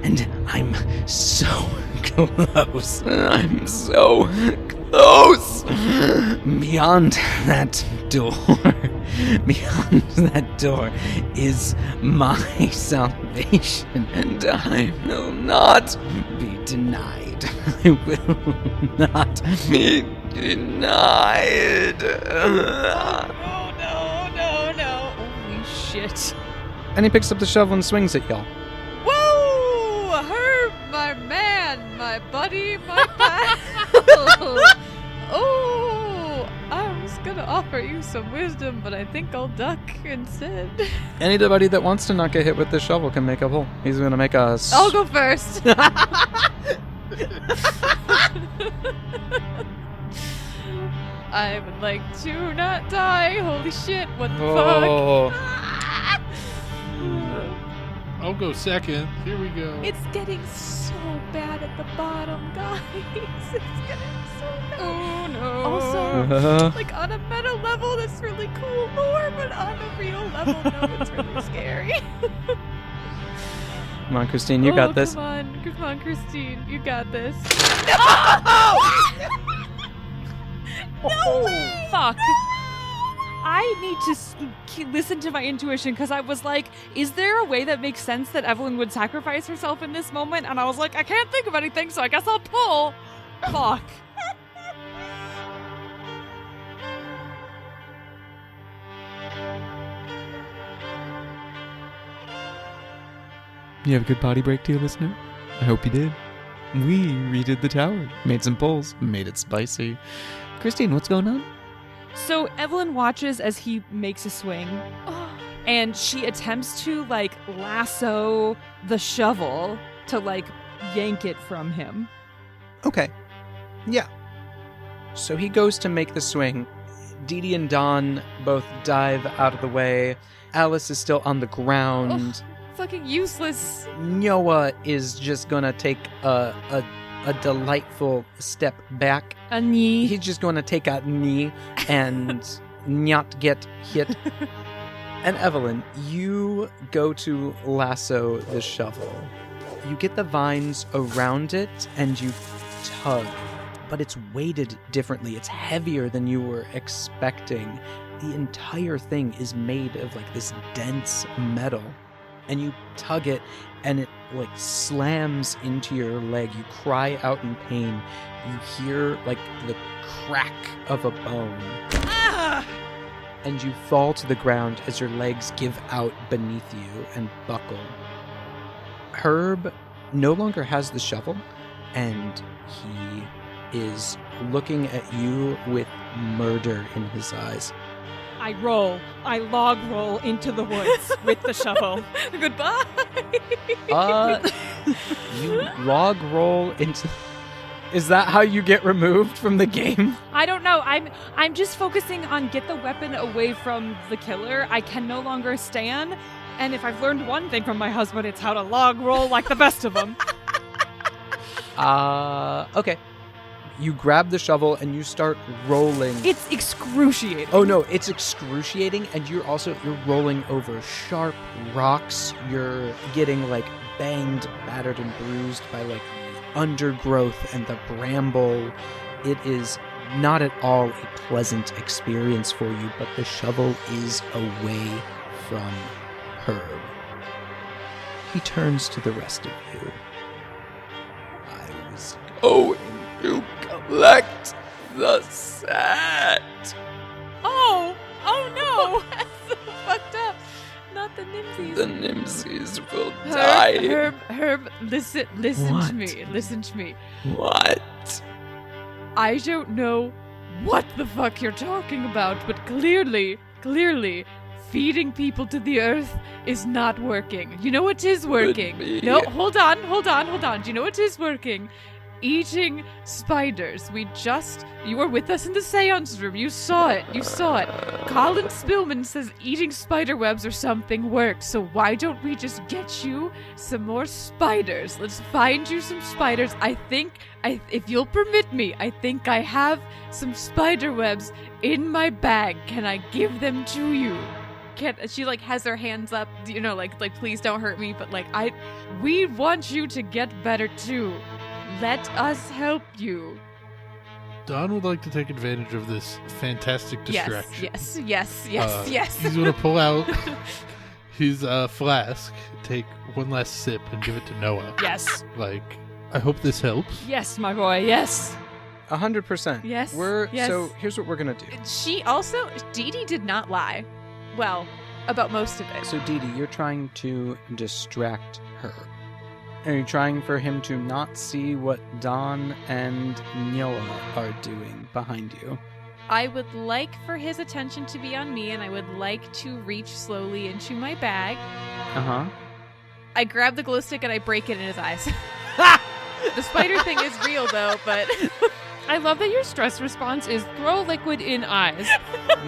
And I'm so close. I'm so close. Beyond that door is my salvation, and I will not be denied. I will not be denied. No. Holy shit. And he picks up the shovel and swings at y'all. Whoa! Herb, my man, my buddy, my pal. Oh, I was gonna offer you some wisdom, but I think I'll duck instead. Anybody that wants to not get hit with this shovel can make a pull. He's gonna make a... I'll go first. I would like to not die. Holy shit, what the fuck? I'll go second. Here we go. It's getting so bad at the bottom, guys. It's getting so bad. Oh no. Also, like on a meta level, that's really cool lore, but on a real level, no, it's really scary. Come on, Christine, you got this. Come on, Christine, you got this. No way! Fuck. I need to listen to my intuition, because I was like, is there a way that makes sense that Evelyn would sacrifice herself in this moment? And I was like, I can't think of anything, so I guess I'll pull. Fuck. You have a good potty break, dear listener? I hope you did. We redid the tower, made some pulls, made it spicy. Christine, what's going on? So Evelyn watches as he makes a swing, and she attempts to, like, lasso the shovel to, like, yank it from him. Okay. Yeah. So he goes to make the swing. Dee Dee and Dawn both dive out of the way. Alice is still on the ground. Fucking useless. Noah is just gonna take a a delightful step back. A knee. He's just going to take a knee and not get hit. And Evelyn, you go to lasso the shovel. You get the vines around it and you tug, but it's weighted differently. It's heavier than you were expecting. The entire thing is made of like this dense metal, and you tug it and it like slams into your leg. You cry out in pain. You hear like the crack of a bone. Ah! And you fall to the ground as your legs give out beneath you and buckle. Herb no longer has the shovel, and he is looking at you with murder in his eyes. I log roll into the woods with the shovel. Goodbye. You log roll into... Is that how you get removed from the game? I don't know. I'm just focusing on get the weapon away from the killer. I can no longer stand. And if I've learned one thing from my husband, it's how to log roll like the best of them. Okay. You grab the shovel and you start rolling. It's excruciating. Oh no, it's excruciating, and you're rolling over sharp rocks. You're getting like banged, battered, and bruised by like undergrowth and the bramble. It is not at all a pleasant experience for you, but the shovel is away from Herb. He turns to the rest of you. I was going to collect the set. Oh no! That's so fucked up. Not the Nimsies. The Nimsies will die. Herb, listen What? to me. Listen to me. What? I don't know what the fuck you're talking about, but clearly, feeding people to the earth is not working. You know what is working? be. No, hold on. Do you know what is working? Eating spiders. You were with us in the seance room. You saw it. Colin Spillman says eating spider webs or something works. So why don't we just get you some more spiders? Let's find you some spiders. If you'll permit me, I think I have some spider webs in my bag. Can I give them to you? She like has her hands up, you know, like please don't hurt me, but like we want you to get better too. Let us help you. Don would like to take advantage of this fantastic distraction. Yes. He's going to pull out his flask, take one last sip, and give it to Noah. Yes. Like, I hope this helps. Yes, my boy. Yes. 100%. Yes. Yes. So here's what we're gonna do. Dee Dee did not lie. Well, about most of it. So Dee Dee, you're trying to distract her. Are you trying for him to not see what Don and Nila are doing behind you? I would like for his attention to be on me, and I would like to reach slowly into my bag. Uh-huh. I grab the glow stick and I break it in his eyes. The spider thing is real, though, but... I love that your stress response is throw liquid in eyes.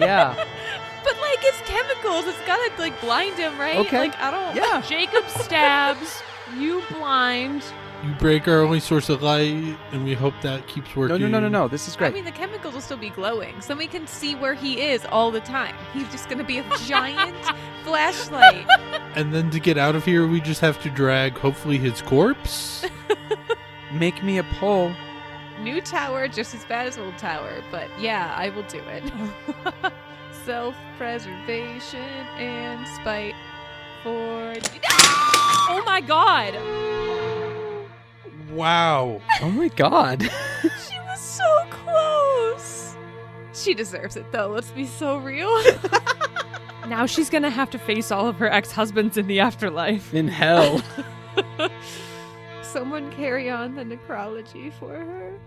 Yeah. But, like, it's chemicals. It's gotta, like, blind him, right? Okay. Like, I don't... Yeah. Jacob stabs, you blind. You break our only source of light, and we hope that keeps working. No. This is I great. mean, the chemicals will still be glowing, so we can see where he is all the time. He's just gonna be a giant flashlight. And then to get out of here, we just have to drag, hopefully, his corpse. Make me a pole. New tower, just as bad as old tower, but yeah, I will do it. Self-preservation and spite for... Oh my god! Wow. Oh my god. She was so close! She deserves it, though. Let's be so real. Now she's gonna have to face all of her ex-husbands in the afterlife. In hell. Someone carry on the necrology for her.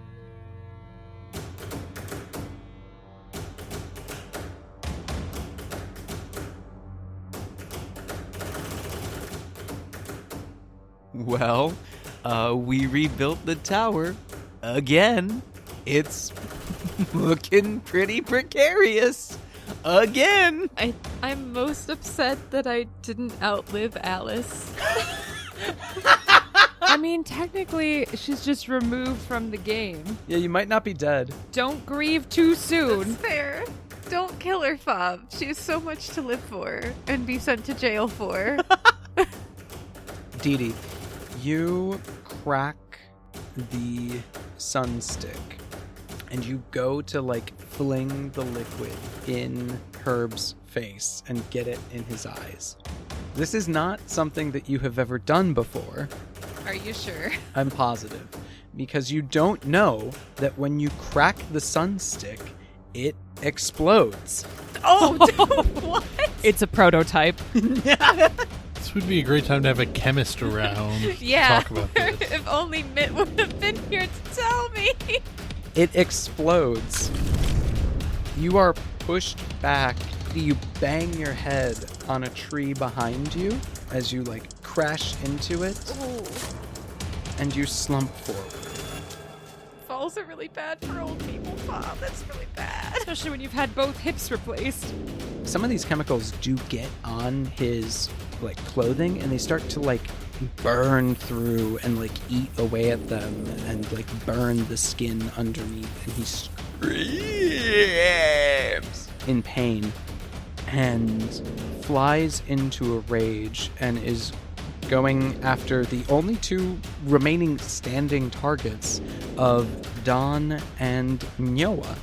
Well, we rebuilt the tower again. It's looking pretty precarious again. I'm most upset that I didn't outlive Alice. I mean, technically, she's just removed from the game. Yeah, you might not be dead. Don't grieve too soon. That's fair. Don't kill her, Fob. She has so much to live for and be sent to jail for. Dee Dee, you crack the sun stick and you go to like fling the liquid in Herb's face and get it in his eyes. This is not something that you have ever done before. Are you sure? I'm positive. Because you don't know that when you crack the sun stick, it explodes. Oh, what? It's a prototype. This would be a great time to have a chemist around to Yeah. talk about this. If only Mitt would have been here to tell me. It explodes. You are pushed back. You bang your head on a tree behind you as you like crash into it, and you slump forward. Falls are really bad for old people, Fob. That's really bad. Especially when you've had both hips replaced. Some of these chemicals do get on his like clothing, and they start to like burn through and like eat away at them and like burn the skin underneath, and he screams in pain and flies into a rage and is going after the only two remaining standing targets of Dawn and Nyoa.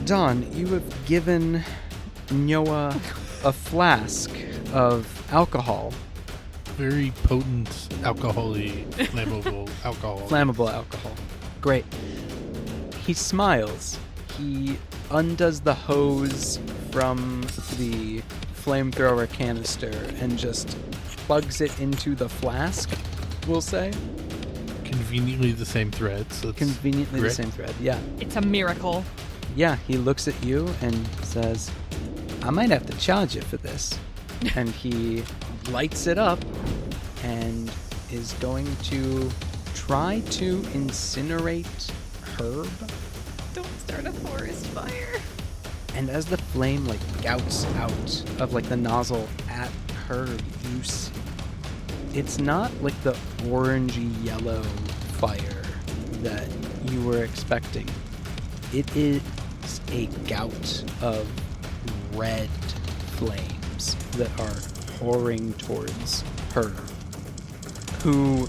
Dawn, you have given Nyoa a flask of alcohol. Very potent, alcohol-y, flammable alcohol. Flammable alcohol. Great. He smiles. He undoes the hose from the flamethrower canister and just plugs it into the flask, we'll say. Conveniently the same thread. So it's Conveniently great. the same thread, yeah. It's a miracle. Yeah, he looks at you and says, I might have to charge you for this. And he lights it up and is going to try to incinerate Herb. Don't start a forest fire. And as the flame like gouts out of like the nozzle at Herb, you see it's not like the orangey yellow fire that you were expecting. It is a gout of red flames that are pouring towards Herb, who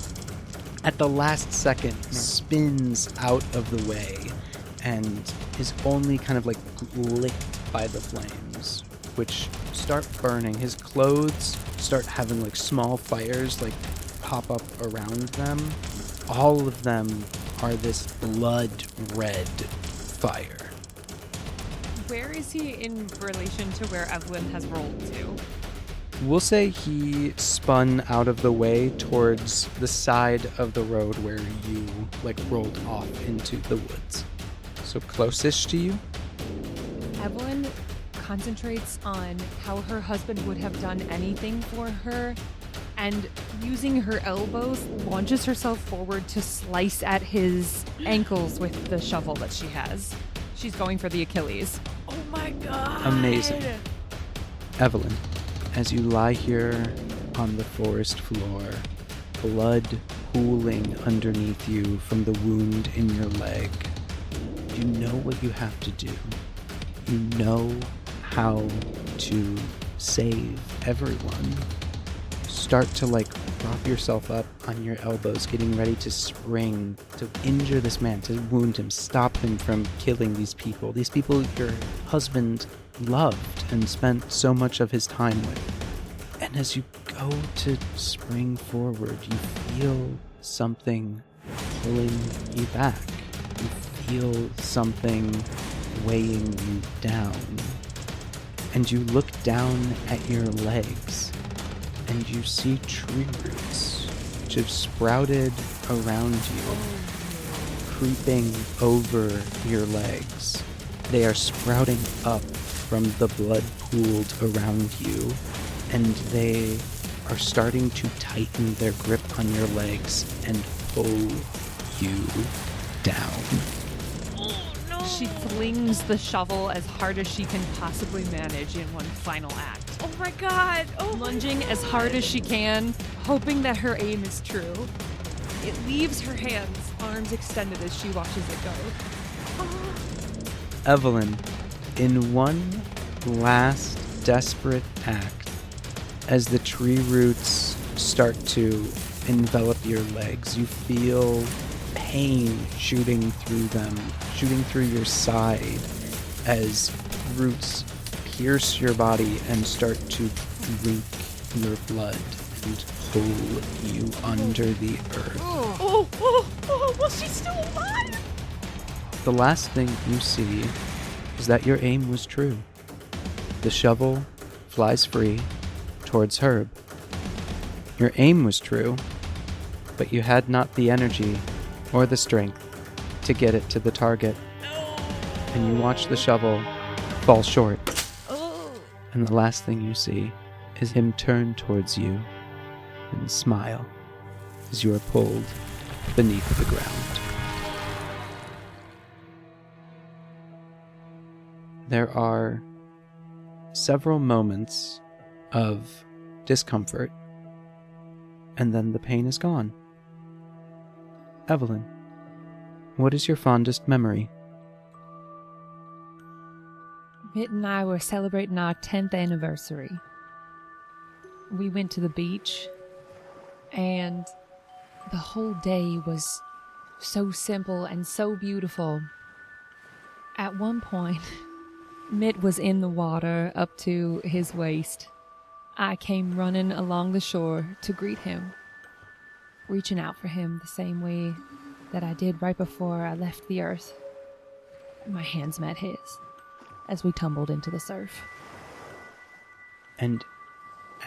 at the last second spins out of the way and is only kind of like licked by the flames, which start burning. His clothes start having like small fires like pop up around them. All of them are this blood red fire. Where is he in relation to where Evelyn has rolled to? We'll say he spun out of the way towards the side of the road where you like rolled off into the woods. So closest to you. Evelyn concentrates on how her husband would have done anything for her, and using her elbows launches herself forward to slice at his ankles with the shovel that she has. She's going for the Achilles. Oh my god. Amazing. Evelyn, as you lie here on the forest floor, blood pooling underneath you from the wound in your leg, you know what you have to do. You know how to save everyone. Start to like prop yourself up on your elbows, getting ready to spring, to injure this man, to wound him, stop him from killing these people your husband loved and spent so much of his time with. And as you go to spring forward, you feel something pulling you back. You feel something weighing you down. And you look down at your legs, and you see tree roots which have sprouted around you, creeping over your legs. They are sprouting up from the blood pooled around you, and they are starting to tighten their grip on your legs and pull you down. She flings the shovel as hard as she can possibly manage in one final act. Oh my god. Oh my Lunging as hard as she can, hoping that her aim is true. It leaves her hands, arms extended as she watches it go. Evelyn, in one last desperate act, as the tree roots start to envelop your legs, you feel pain shooting through them, shooting through your side as roots pierce your body and start to drink your blood and pull you under the earth. Well, she's still alive! The last thing you see is that your aim was true. The shovel flies free towards Herb. Your aim was true, but you had not the energy or the strength to get it to the target. And you watch the shovel fall short. And the last thing you see is him turn towards you and smile as you are pulled beneath the ground. There are several moments of discomfort, and then the pain is gone. Evelyn, what is your fondest memory? Mitt and I were celebrating our 10th anniversary. We went to the beach, and the whole day was so simple and so beautiful. At one point, Mitt was in the water up to his waist. I came running along the shore to greet him, reaching out for him the same way that I did right before I left the earth. My hands met his as we tumbled into the surf. And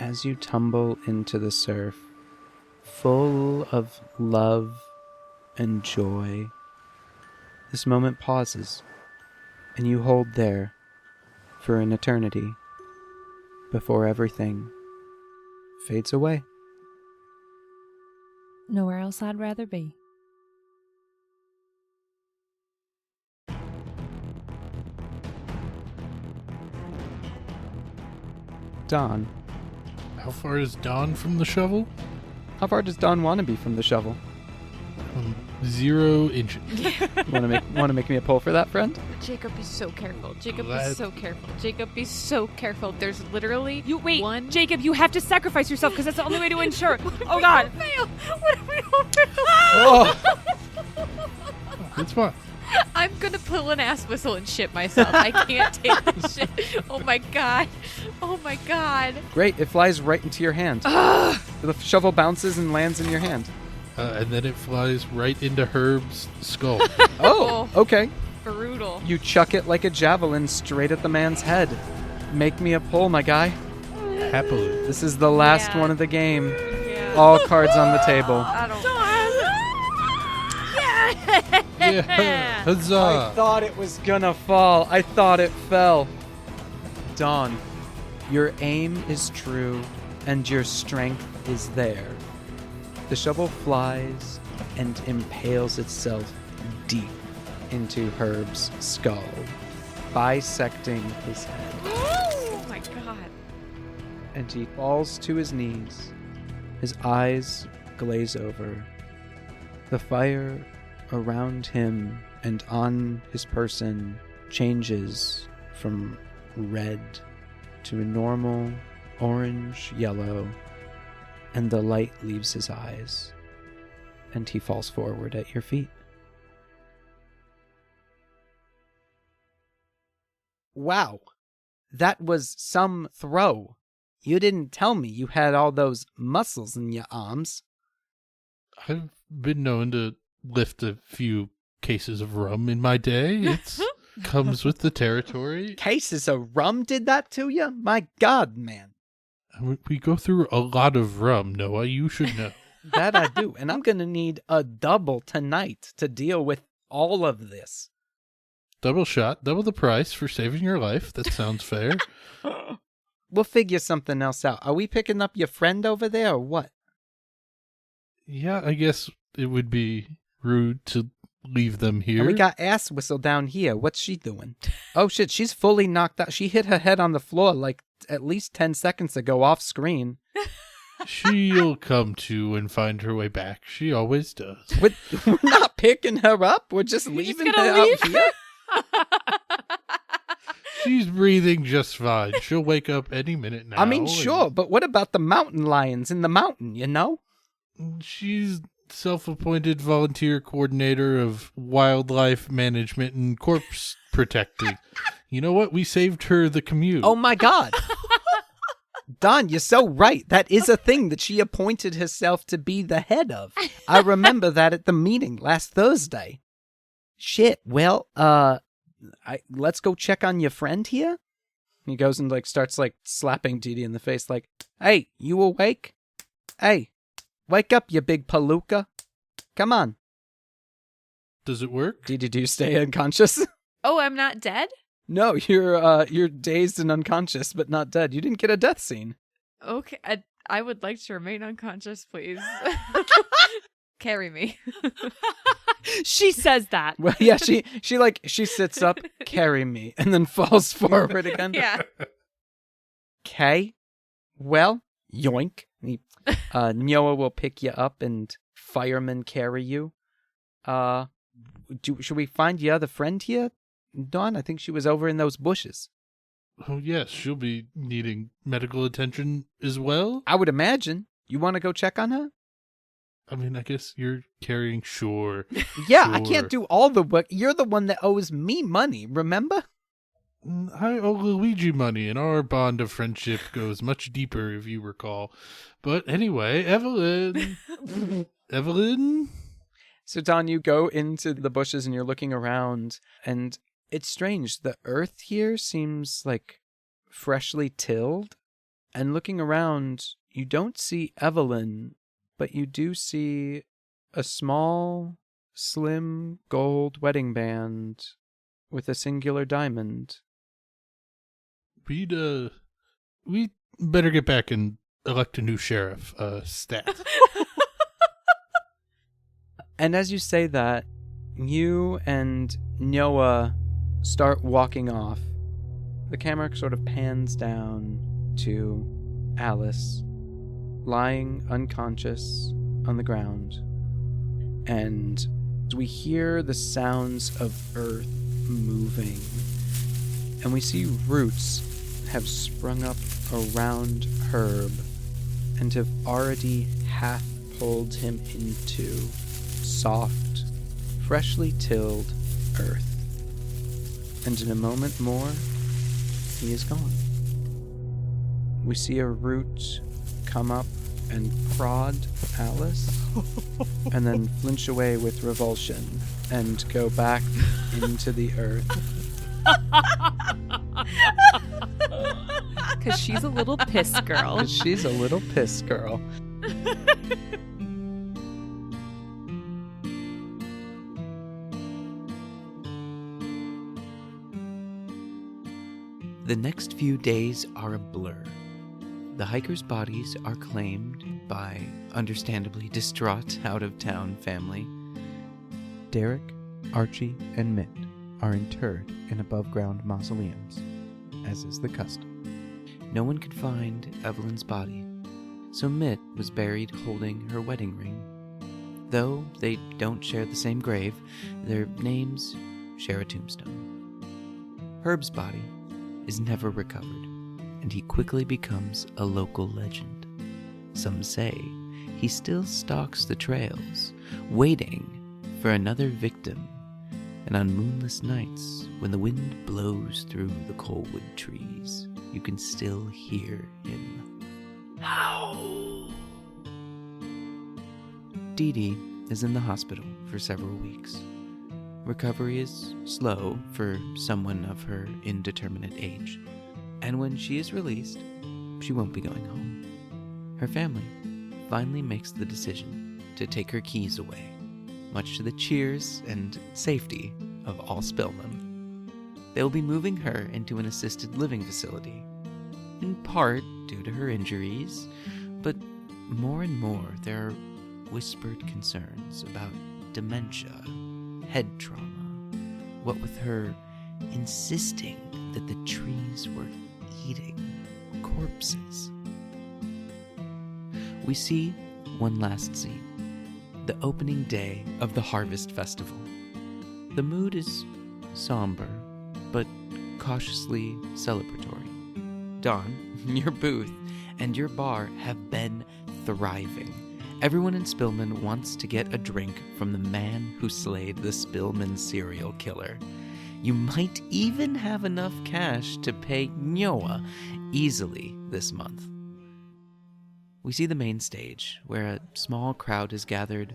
as you tumble into the surf, full of love and joy, this moment pauses, and you hold there for an eternity before everything fades away. Nowhere else I'd rather be. Dawn. How far is Dawn from the shovel? How far does Dawn want to be from the shovel? 0 inches. Want to make me a pull for that, friend? Jacob, be so careful. Jacob, be That- so careful. Jacob, be so careful. There's literally one... Jacob, you have to sacrifice yourself because that's the only way to ensure. Oh God! Fail. What if we don't fail? Oh! It's fine. I'm gonna pull an ass whistle and shit myself. I can't take this shit. Oh my god. Oh my god. Great, it flies right into your hand. The shovel bounces and lands in your hand. And then it flies right into Herb's skull. Oh, okay. Brutal. You chuck it like a javelin straight at the man's head. Make me a pull, my guy. Happily. This is the last Yeah. one of the game. Yeah. All cards on the table. I don't... Yeah. Huzzah. I thought it was gonna fall. I thought it fell. Dawn, your aim is true and your strength is there. The shovel flies and impales itself deep into Herb's skull, bisecting his head. Oh my god. And he falls to his knees. His eyes glaze over. The fire around him and on his person changes from red to a normal orange yellow, and the light leaves his eyes, and he falls forward at your feet. Wow, that was some throw. You didn't tell me you had all those muscles in your arms. I've been known to lift a few cases of rum in my day. It comes with the territory. Cases of rum did that to you? My God, man. We go through a lot of rum, Noah. You should know. That I do. And I'm going to need a double tonight to deal with all of this. Double shot, double the price for saving your life. That sounds fair. We'll figure something else out. Are we picking up your friend over there or what? Yeah, I guess it would be rude to leave them here. And we got Ass Whistle down here. What's she doing? Oh shit, she's fully knocked out. She hit her head on the floor like at least 10 seconds ago off screen. She'll come to and find her way back. She always does. We're not picking her up. We're just leaving her out here. She's breathing just fine. She'll wake up any minute now. I mean, sure, but what about the mountain lions in the mountain, you know? She's self-appointed volunteer coordinator of wildlife management and corpse protecting. You know what? We saved her the commute. Oh my God. Don, you're so right. That is a thing that she appointed herself to be the head of. I remember that at the meeting last Thursday. Shit. Well, let's go check on your friend here. He goes and starts slapping Dee Dee in the face like, "Hey, you awake? Hey, wake up, you big palooka. Come on." Does it work? Dee Dee, do you stay unconscious? Oh, I'm not dead? No, you're dazed and unconscious, but not dead. You didn't get a death scene. Okay, I would like to remain unconscious, please. Carry me. She says that. Well, yeah, she sits up, "Carry me," and then falls forward again. Yeah. Okay. Well, yoink. Nyoa will pick you up and firemen carry you. Should we find your other friend here, Dawn? I think she was over in those bushes. Oh, yes. She'll be needing medical attention as well. I would imagine. You want to go check on her? I mean, I guess you're carrying, sure. Yeah, sure. I can't do all the work. You're the one that owes me money, remember? I owe Luigi money, and our bond of friendship goes much deeper, if you recall. But anyway, Evelyn. Evelyn? So, Don, you go into the bushes and you're looking around, and it's strange. The earth here seems freshly tilled. And looking around, you don't see Evelyn, but you do see a small, slim gold wedding band with a singular diamond. We better get back and elect a new sheriff, stat. And as you say that, you and Nyoa start walking off. The camera sort of pans down to Alice, lying unconscious on the ground. And we hear the sounds of earth moving. And we see roots have sprung up around Herb and have already half pulled him into soft, freshly tilled earth. And in a moment more, he is gone. We see a root come up and prod Alice, and then flinch away with revulsion and go back into the earth. Because she's a little piss girl. She's a little piss girl. The next few days are a blur. The hikers' bodies are claimed by understandably distraught out-of-town family. Derek, Archie, and Mitt are interred in above-ground mausoleums, as is the custom. No one could find Evelyn's body, so Mitt was buried holding her wedding ring. Though they don't share the same grave, their names share a tombstone. Herb's body is never recovered, and he quickly becomes a local legend. Some say he still stalks the trails, waiting for another victim, and on moonless nights, when the wind blows through the Colwood trees, you can still hear him howl. Dee Dee is in the hospital for several weeks. Recovery is slow for someone of her indeterminate age, and when she is released, she won't be going home. Her family finally makes the decision to take her keys away, much to the cheers and safety of all Spillman. They will be moving her into an assisted living facility, in part due to her injuries, but more and more there are whispered concerns about dementia, head trauma, what with her insisting that the trees were eating corpses. we see one last scene. The opening day of the Harvest Festival. The mood is somber, but cautiously celebratory. Dawn, your booth and your bar have been thriving. Everyone in Spillman wants to get a drink from the man who slayed the Spillman serial killer. You might even have enough cash to pay Noah easily this month. We see the main stage, where a small crowd is gathered.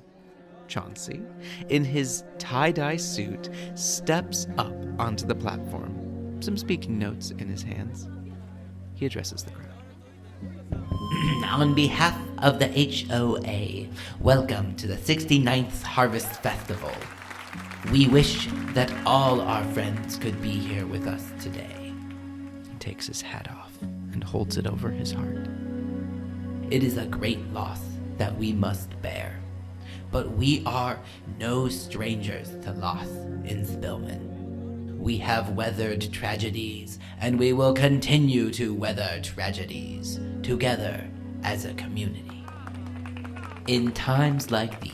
Chauncey, in his tie-dye suit, steps up onto the platform, some speaking notes in his hands. He addresses the crowd. On behalf of the HOA, welcome to the 69th Harvest Festival. We wish that all our friends could be here with us today. He takes his hat off and holds it over his heart. It is a great loss that we must bear, but we are no strangers to loss in Spillman. We have weathered tragedies, and we will continue to weather tragedies together as a community. In times like these,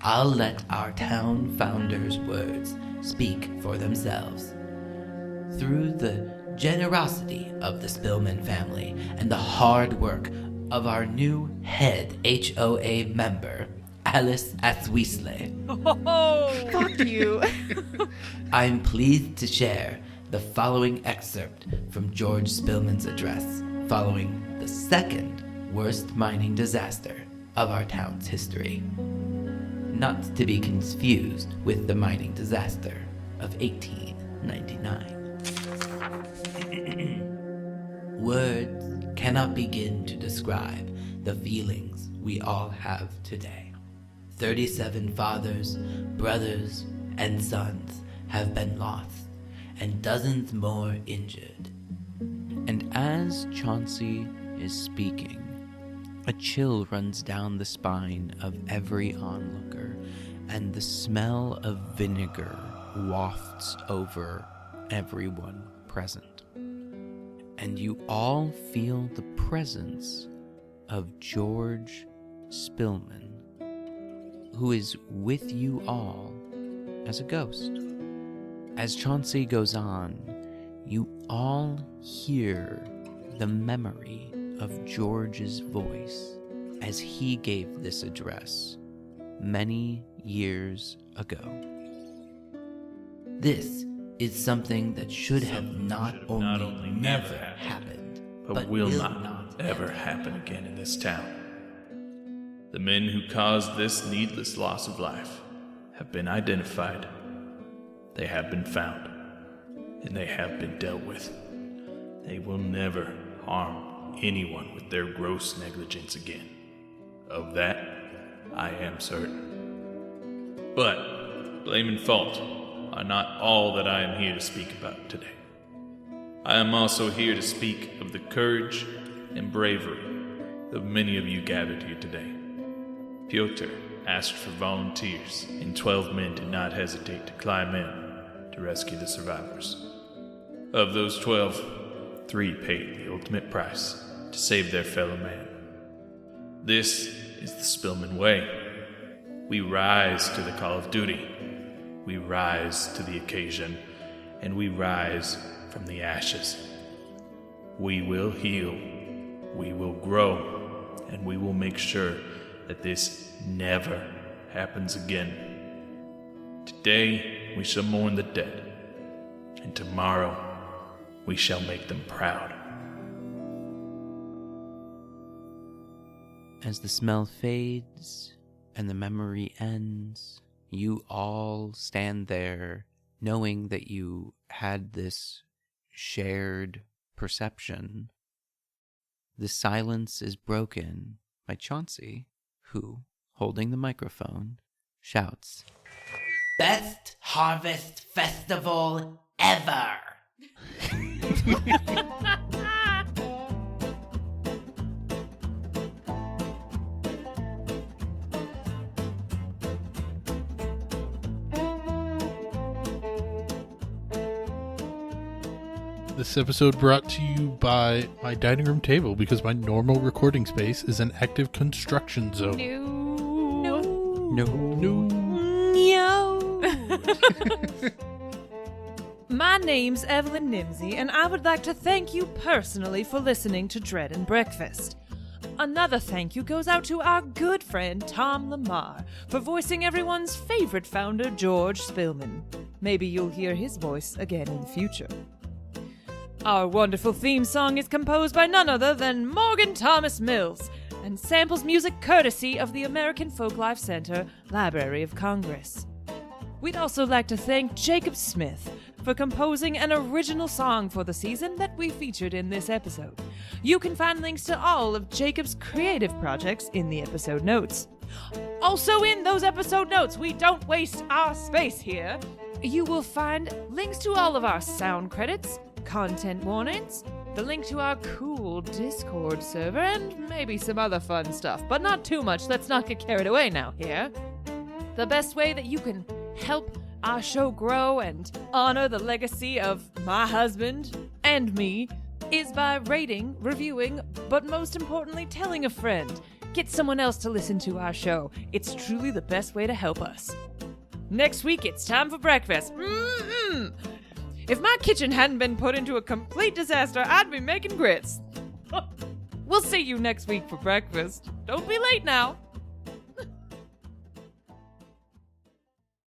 I'll let our town founders' words speak for themselves. Through the generosity of the Spillman family and the hard work of our new head HOA member, Alice Asweasley, Fuck you. I'm pleased to share the following excerpt from George Spillman's address following the second worst mining disaster of our town's history. Not to be confused with the mining disaster of 1899. Words cannot begin to describe the feelings we all have today. 37 fathers, brothers, and sons have been lost, and dozens more injured. And as Chauncey is speaking, a chill runs down the spine of every onlooker, and the smell of vinegar wafts over everyone present. And you all feel the presence of George Spillman, who is with you all as a ghost. As Chauncey goes on, you all hear the memory of George's voice as he gave this address many years ago. This is something that should have not only never happened, but will not ever happen again in this town. The men who caused this needless loss of life have been identified, they have been found, and they have been dealt with. They will never harm anyone with their gross negligence again. Of that, I am certain. But blame and fault are not all that I am here to speak about today. I am also here to speak of the courage and bravery of many of you gathered here today. Pyotr asked for volunteers, and 12 men did not hesitate to climb in to rescue the survivors. Of those 12, 3 paid the ultimate price to save their fellow man. This is the Spillman way. We rise to the call of duty. We rise to the occasion, and we rise from the ashes. We will heal, we will grow, and we will make sure that this never happens again. Today, we shall mourn the dead, and tomorrow, we shall make them proud. As the smell fades and the memory ends, you all stand there knowing that you had this shared perception. The silence is broken by Chauncey, who, holding the microphone, shouts, Best Harvest Festival ever! This episode brought to you by my dining room table because my normal recording space is an active construction zone. No. My name's Evelyn Nimsey, and I would like to thank you personally for listening to Dread and Breakfast. Another thank you goes out to our good friend Tom Lamar for voicing everyone's favorite founder, George Spillman. Maybe you'll hear his voice again in the future. Our wonderful theme song is composed by none other than Morgan Thomas Mills and samples music courtesy of the American Folklife Center, Library of Congress. We'd also like to thank Jacob Smith for composing an original song for the season that we featured in this episode. You can find links to all of Jacob's creative projects in the episode notes. Also in those episode notes, we don't waste our space here. You will find links to all of our sound credits, content warnings, the link to our cool Discord server, and maybe some other fun stuff, but not too much. Let's not get carried away now here. The best way that you can help our show grow and honor the legacy of my husband and me is by rating, reviewing, but most importantly, telling a friend. Get someone else to listen to our show. It's truly the best way to help us. Next week, it's time for breakfast. If my kitchen hadn't been put into a complete disaster, I'd be making grits. We'll see you next week for breakfast. Don't be late now.